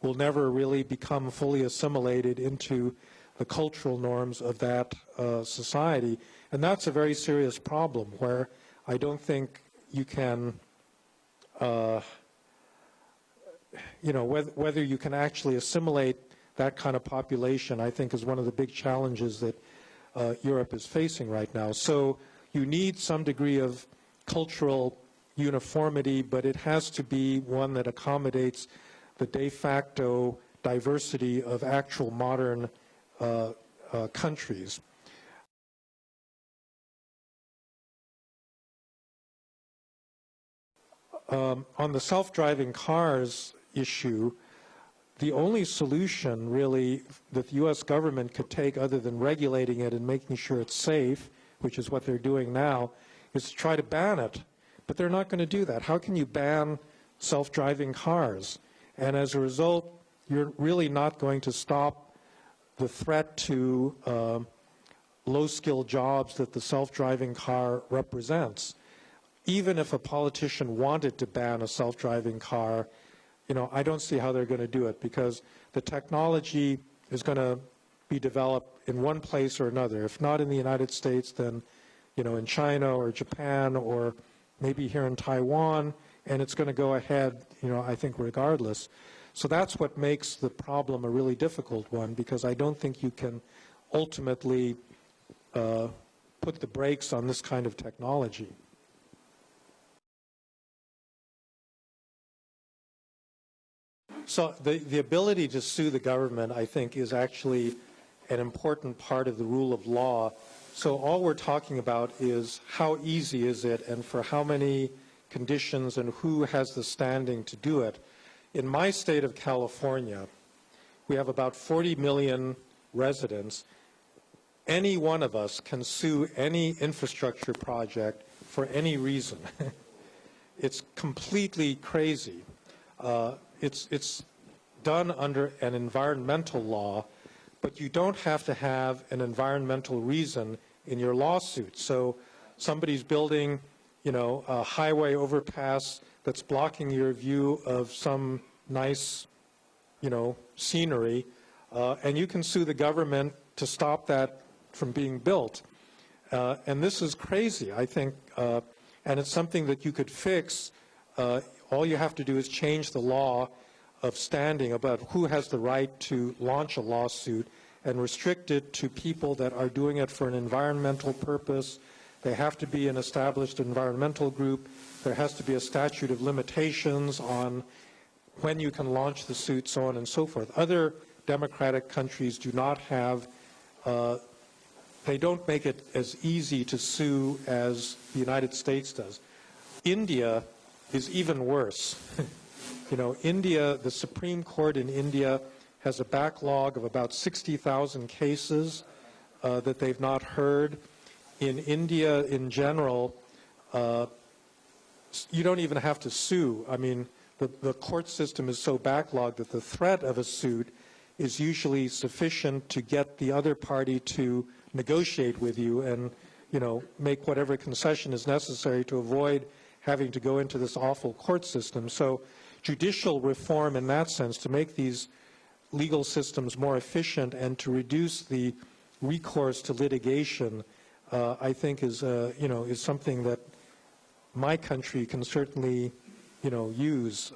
will never really become fully assimilated into the cultural norms of that society. And that's a very serious problem where I don't think you can, whether you can actually assimilate that kind of population, I think is one of the big challenges that Europe is facing right now. So you need some degree of cultural uniformity, but it has to be one that accommodates the de facto diversity of actual modern countries. On the self-driving cars issue, the only solution really that the U.S. government could take, other than regulating it and making sure it's safe, which is what they're doing now, is to try to ban it. But they're not going to do that. How can you ban self-driving cars? And as a result, you're really not going to stop the threat to low-skilled jobs that the self-driving car represents. Even if a politician wanted to ban a self-driving car, I don't see how they're going to do it, because the technology is going to be developed in one place or another. If not in the United States, then, in China or Japan or maybe here in Taiwan, and it's going to go ahead, I think regardless. So that's what makes the problem a really difficult one, because I don't think you can ultimately put the brakes on this kind of technology. So the ability to sue the government, I think, is actually an important part of the rule of law. So all we're talking about is how easy is it and for how many conditions and who has the standing to do it. In my state of California, we have about 40 million residents. Any one of us can sue any infrastructure project for any reason. It's completely crazy. It's done under an environmental law, but you don't have to have an environmental reason in your lawsuit. So somebody's building, a highway overpass that's blocking your view of some nice, scenery, and you can sue the government to stop that from being built. And this is crazy, I think, and it's something that you could fix. All you have to do is change the law of standing about who has the right to launch a lawsuit and restrict it to people that are doing it for an environmental purpose. They have to be an established environmental group. There has to be a statute of limitations on when you can launch the suit, so on and so forth. Other democratic countries do not have, they don't make it as easy to sue as the United States does. India is even worse. India, the Supreme Court in India has a backlog of about 60,000 cases that they've not heard. In India, in general, you don't even have to sue. I mean, the court system is so backlogged that the threat of a suit is usually sufficient to get the other party to negotiate with you and, make whatever concession is necessary to avoid having to go into this awful court system. So judicial reform in that sense, to make these legal systems more efficient and to reduce the recourse to litigation, I think is something that my country can certainly, use.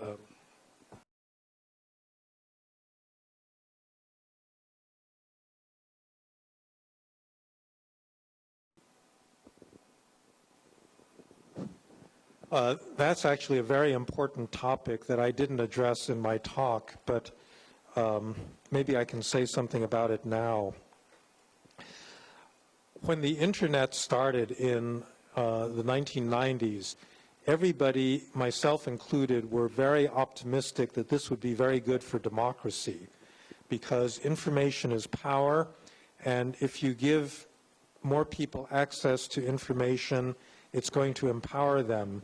That's actually a very important topic that I didn't address in my talk, but maybe I can say something about it now. When the internet started in the 1990s, everybody, myself included, were very optimistic that this would be very good for democracy, because information is power, and if you give more people access to information, it's going to empower them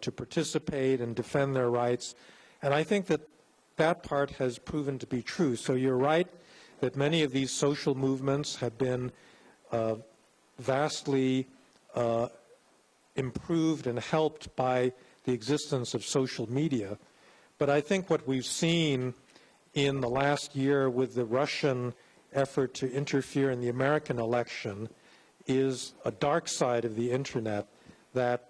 to participate and defend their rights. And I think that that part has proven to be true. So you're right that many of these social movements have been vastly improved and helped by the existence of social media. But I think what we've seen in the last year with the Russian effort to interfere in the American election is a dark side of the internet, that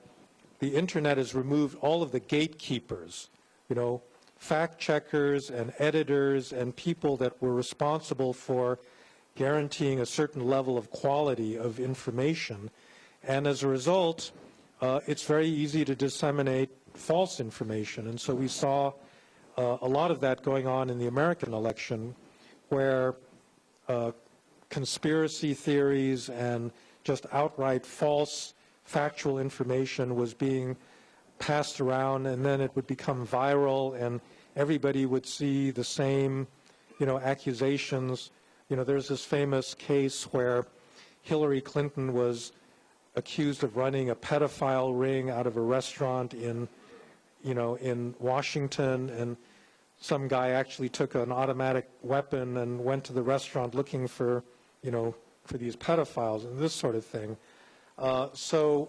the internet has removed all of the gatekeepers, you know, fact checkers and editors and people that were responsible for guaranteeing a certain level of quality of information. And as a result, it's very easy to disseminate false information. And so we saw a lot of that going on in the American election, where conspiracy theories and just outright false factual information was being passed around, and then it would become viral, and everybody would see the same, you know, accusations. You know, there's this famous case where Hillary Clinton was accused of running a pedophile ring out of a restaurant in, you know, in Washington, and some guy actually took an automatic weapon and went to the restaurant looking for, you know, for these pedophiles and this sort of thing. So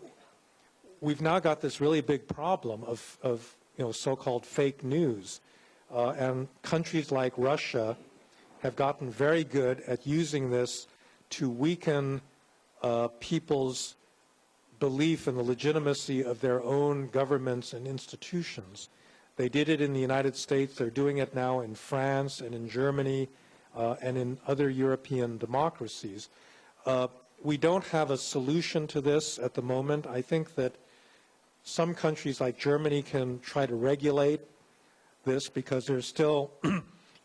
we've now got this really big problem of you know, so-called fake news. And countries like Russia have gotten very good at using this to weaken people's belief in the legitimacy of their own governments and institutions. They did it in the United States. They're doing it now in France and in Germany and in other European democracies. We don't have a solution to this at the moment. I think that some countries like Germany can try to regulate this because there's still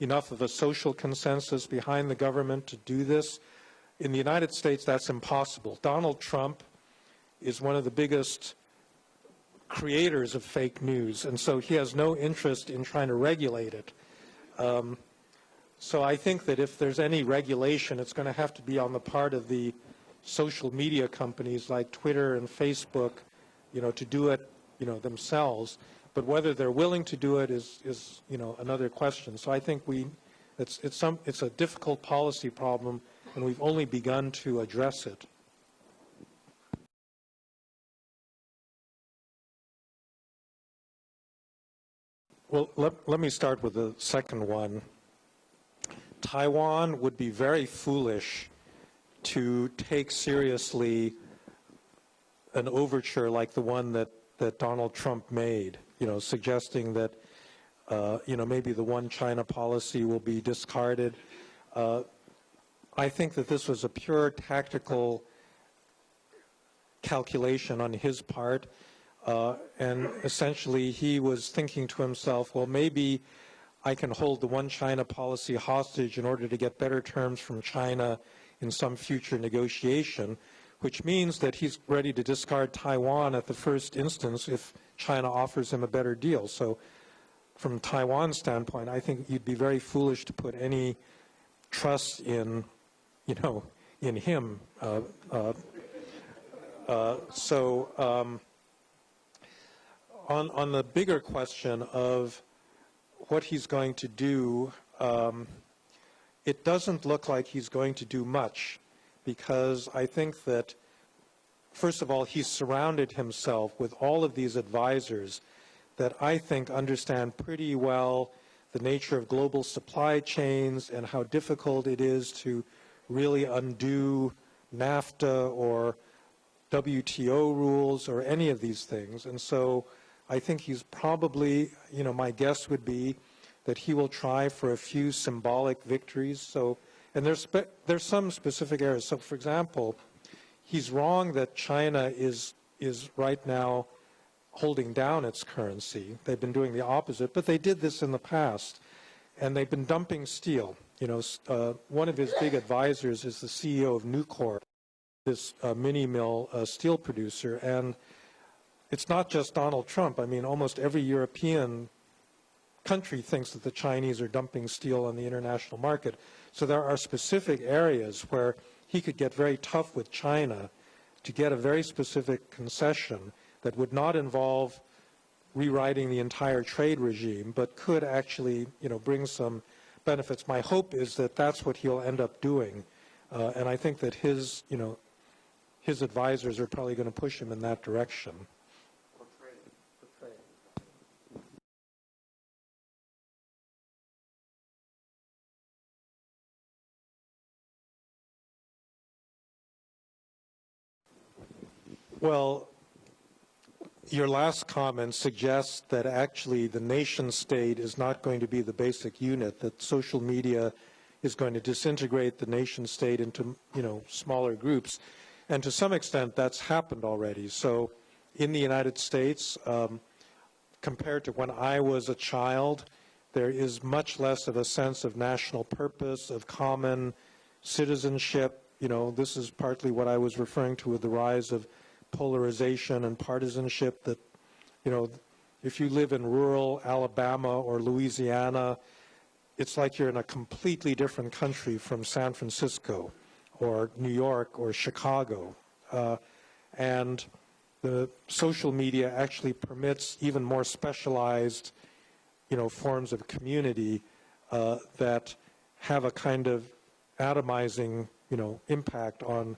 enough of a social consensus behind the government to do this. In the United States, that's impossible. Donald Trump is one of the biggest creators of fake news, and so he has no interest in trying to regulate it. So I think that if there's any regulation, it's going to have to be on the part of the social media companies like Twitter and Facebook, you know, to do it, you know, themselves. But whether they're willing to do it is you know, another question. So I think it's a difficult policy problem, and we've only begun to address it. Well, let me start with the second one. Taiwan would be very foolish to take seriously an overture like the one that Donald Trump made, you know, suggesting that, you know, maybe the one China policy will be discarded. I think that this was a pure tactical calculation on his part. And essentially he was thinking to himself, well, maybe I can hold the one China policy hostage in order to get better terms from China in some future negotiation, which means that he's ready to discard Taiwan at the first instance if China offers him a better deal. So from Taiwan's standpoint, I think you'd be very foolish to put any trust in, you know, in him. On the bigger question of what he's going to do, it doesn't look like he's going to do much, because I think that, first of all, he's surrounded himself with all of these advisors that I think understand pretty well the nature of global supply chains and how difficult it is to really undo NAFTA or WTO rules or any of these things. And so I think he's probably, you know, my guess would be that he will try for a few symbolic victories. So, and there's some specific areas. So, for example, he's wrong that China is right now holding down its currency. They've been doing the opposite, but they did this in the past, and they've been dumping steel. You know, one of his big advisors is the CEO of Nucor. this mini mill steel producer. And it's not just Donald Trump. I mean, almost every European country thinks that the Chinese are dumping steel on the international market. So there are specific areas where he could get very tough with China to get a very specific concession that would not involve rewriting the entire trade regime, but could actually, bring some benefits. My hope is that that's what he'll end up doing, and I think that his advisors are probably going to push him in that direction. Well, your last comment suggests that actually the nation state is not going to be the basic unit, that social media is going to disintegrate the nation state into, smaller groups. And to some extent, that's happened already. So in the United States, compared to when I was a child, there is much less of a sense of national purpose, of common citizenship. This is partly what I was referring to with the rise of polarization and partisanship, that, if you live in rural Alabama or Louisiana, it's like you're in a completely different country from San Francisco or New York or Chicago. And the social media actually permits even more specialized, forms of community that have a kind of atomizing, impact on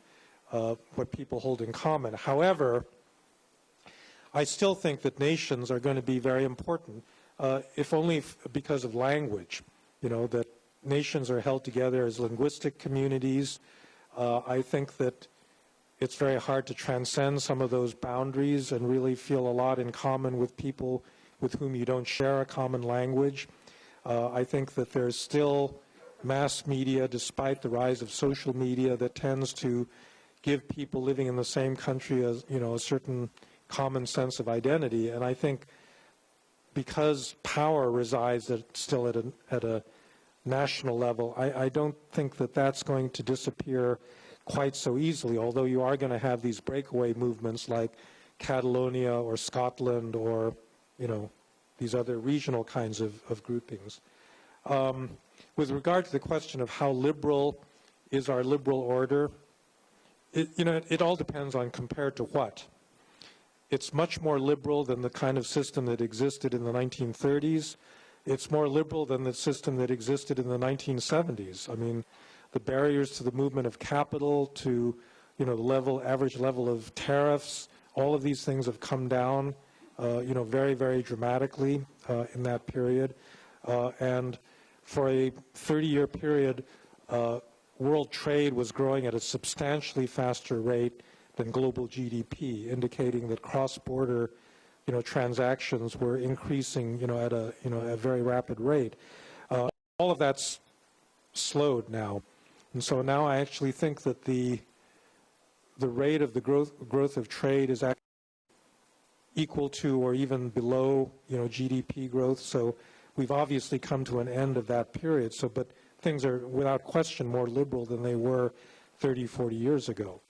what people hold in common. However, I still think that nations are going to be very important, if only because of language, that nations are held together as linguistic communities. I think that it's very hard to transcend some of those boundaries and really feel a lot in common with people with whom you don't share a common language. I think that there's still mass media, despite the rise of social media, that tends to give people living in the same country a certain common sense of identity. And I think because power resides still at a national level, I don't think that that's going to disappear quite so easily, although you are going to have these breakaway movements like Catalonia or Scotland or, these other regional kinds of groupings. With regard to the question of how liberal is our liberal order, it all depends on compared to what. It's much more liberal than the kind of system that existed in the 1930s. It's more liberal than the system that existed in the 1970s. I mean, the barriers to the movement of capital, to the average level of tariffs, all of these things have come down, very, very dramatically in that period. And for a 30-year period, world trade was growing at a substantially faster rate than global GDP, indicating that cross-border, transactions were increasing, at a very rapid rate. All of that's slowed now, and so now I actually think that the rate of the growth of trade is actually equal to or even below, GDP growth. So we've obviously come to an end of that period. But things are, without question, more liberal than they were 30, 40 years ago.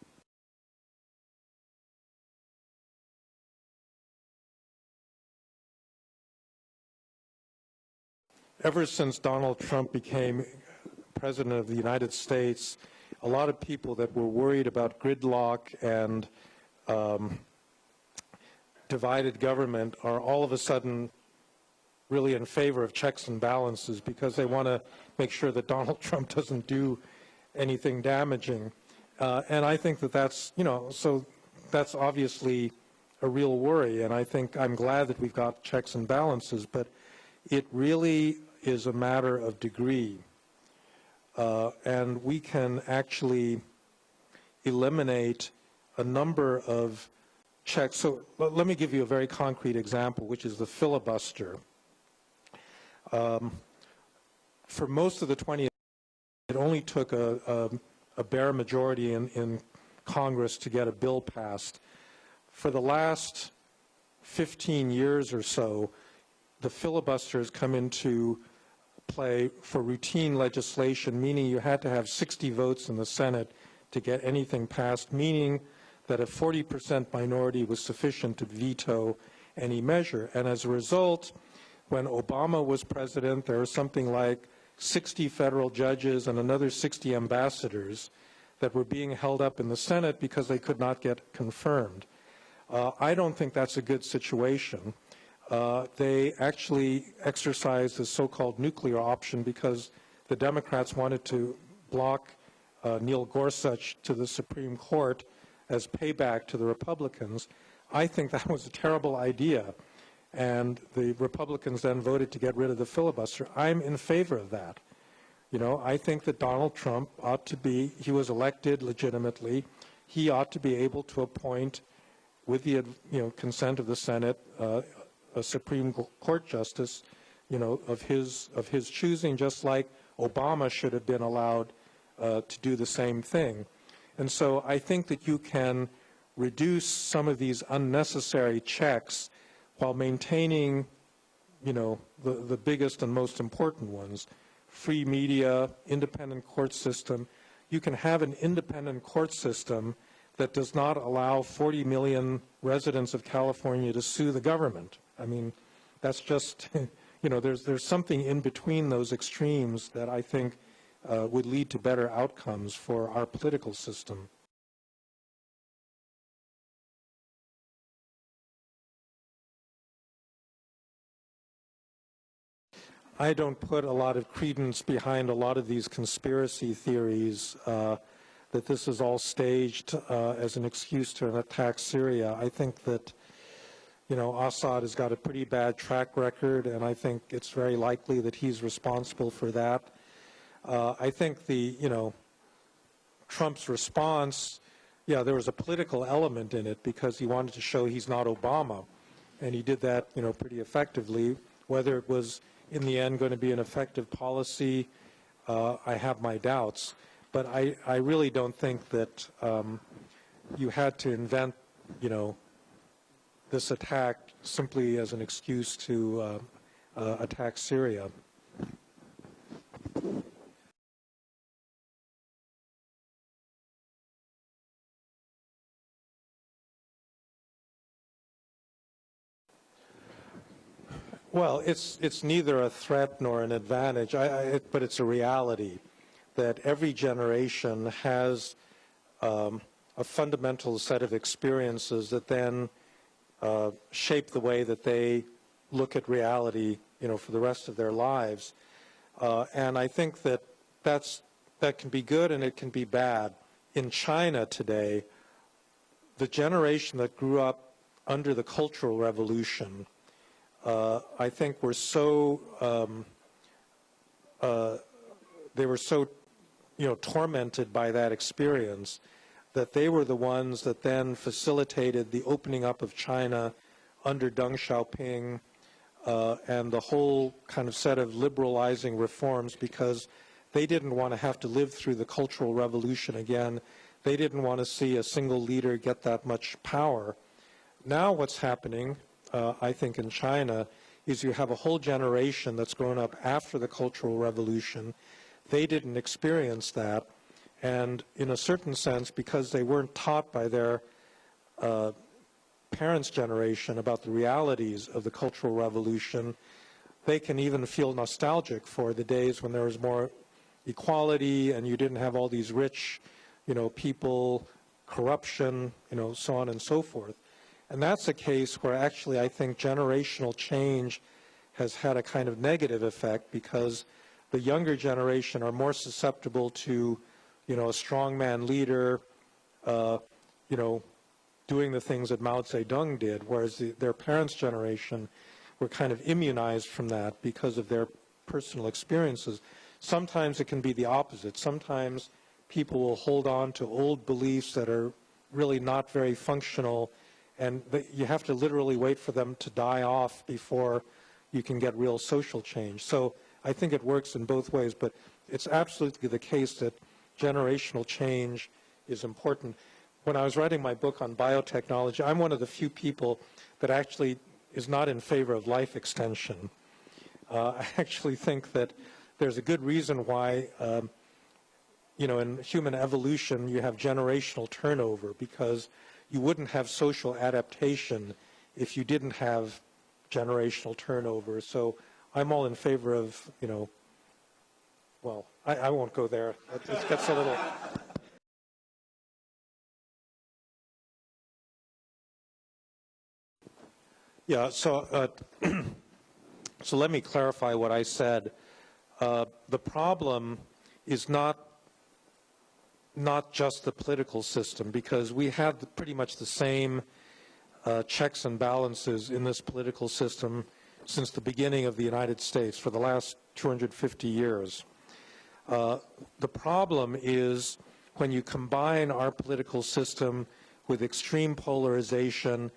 Ever since Donald Trump became President of the United States, a lot of people that were worried about gridlock and divided government are all of a sudden really in favor of checks and balances, because they want to make sure that Donald Trump doesn't do anything damaging. And I think that that's, so that's obviously a real worry. And I think I'm glad that we've got checks and balances, but it really is a matter of degree. And we can actually eliminate a number of checks. So let me give you a very concrete example, which is the filibuster. For most of the 20th, it only took a bare majority in Congress to get a bill passed. For the last 15 years or so, the filibuster has come into play for routine legislation, meaning you had to have 60 votes in the Senate to get anything passed, meaning that a 40% minority was sufficient to veto any measure. And as a result, when Obama was president, there was something like 60 federal judges and another 60 ambassadors that were being held up in the Senate because they could not get confirmed. I don't think that's a good situation. They actually exercised the so-called nuclear option because the Democrats wanted to block Neil Gorsuch to the Supreme Court as payback to the Republicans. I think that was a terrible idea, and the Republicans then voted to get rid of the filibuster. I'm in favor of that. You know, I think that Donald Trump ought to be, he was elected legitimately, he ought to be able to appoint, with the consent of the Senate, a Supreme Court justice, of his choosing, just like Obama should have been allowed to do the same thing. And so I think that you can reduce some of these unnecessary checks while maintaining, the biggest and most important ones: free media, independent court system. You can have an independent court system that does not allow 40 million residents of California to sue the government. I mean, that's just, there's something in between those extremes that I think would lead to better outcomes for our political system. I don't put a lot of credence behind a lot of these conspiracy theories that this is all staged as an excuse to attack Syria. I think that, Assad has got a pretty bad track record, and I think it's very likely that he's responsible for that. I think Trump's response, there was a political element in it because he wanted to show he's not Obama, and he did that, pretty effectively. Whether it was in the end going to be an effective policy, I have my doubts. But I really don't think that you had to invent, this attack simply as an excuse to attack Syria. Well, it's neither a threat nor an advantage, but it's a reality that every generation has a fundamental set of experiences that then shape the way that they look at reality, for the rest of their lives. And I think that that can be good and it can be bad. In China today, the generation that grew up under the Cultural Revolution, I think they were so tormented by that experience that they were the ones that then facilitated the opening up of China under Deng Xiaoping and the whole kind of set of liberalizing reforms, because they didn't want to have to live through the Cultural Revolution again. They didn't want to see a single leader get that much power. Now what's happening, I think, in China is you have a whole generation that's grown up after the Cultural Revolution. They didn't experience that. And in a certain sense, because they weren't taught by their parents' generation about the realities of the Cultural Revolution, they can even feel nostalgic for the days when there was more equality and you didn't have all these rich, people, corruption, so on and so forth. And that's a case where actually I think generational change has had a kind of negative effect, because the younger generation are more susceptible to, a strongman leader, doing the things that Mao Zedong did, whereas their parents' generation were kind of immunized from that because of their personal experiences. Sometimes it can be the opposite. Sometimes people will hold on to old beliefs that are really not very functional, and you have to literally wait for them to die off before you can get real social change. So I think it works in both ways, but it's absolutely the case that generational change is important. When I was writing my book on biotechnology, I'm one of the few people that actually is not in favor of life extension. I actually think that there's a good reason why, in human evolution, you have generational turnover because you wouldn't have social adaptation if you didn't have generational turnover. So I'm all in favor of, well, I won't go there. It gets a little... Yeah, so so let me clarify what I said. The problem is not just the political system, because we had pretty much the same checks and balances in this political system since the beginning of the United States for the last 250 years. The problem is when you combine our political system with extreme polarization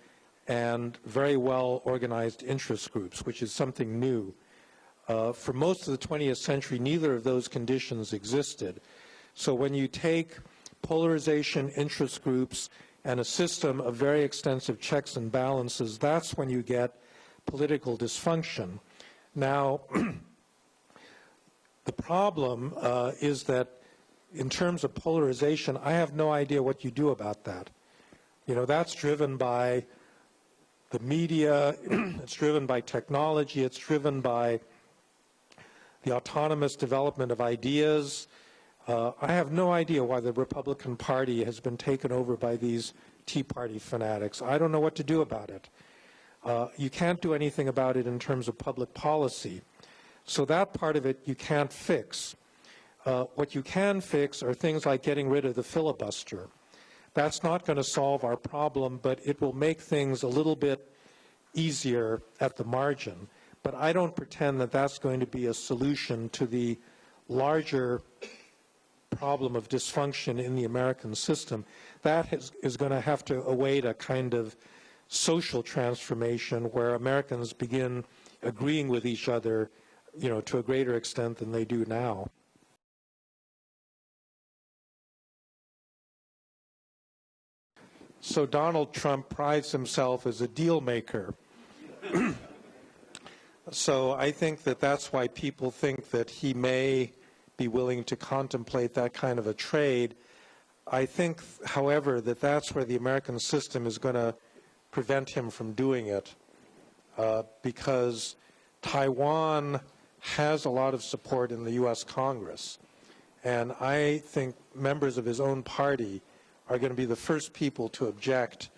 and very well organized interest groups, which is something new. For most of the 20th century, neither of those conditions existed. So when you take polarization, interest groups, and a system of very extensive checks and balances, that's when you get political dysfunction. Now, the problem is that in terms of polarization, I have no idea what you do about that. That's driven by the media, it's driven by technology, it's driven by the autonomous development of ideas. I have no idea why the Republican Party has been taken over by these Tea Party fanatics. I don't know what to do about it. You can't do anything about it in terms of public policy. So that part of it you can't fix. What you can fix are things like getting rid of the filibuster. That's not going to solve our problem, but it will make things a little bit easier at the margin. But I don't pretend that that's going to be a solution to the larger problem of dysfunction in the American system. That is going to have to await a kind of social transformation where Americans begin agreeing with each other, to a greater extent than they do now. So Donald Trump prides himself as a deal maker. So I think that that's why people think that he may be willing to contemplate that kind of a trade. I think, however, that that's where the American system is going to prevent him from doing it, because Taiwan has a lot of support in the U.S. Congress. And I think members of his own party are going to be the first people to object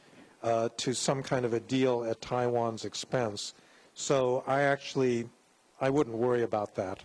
to some kind of a deal at Taiwan's expense. So I wouldn't worry about that.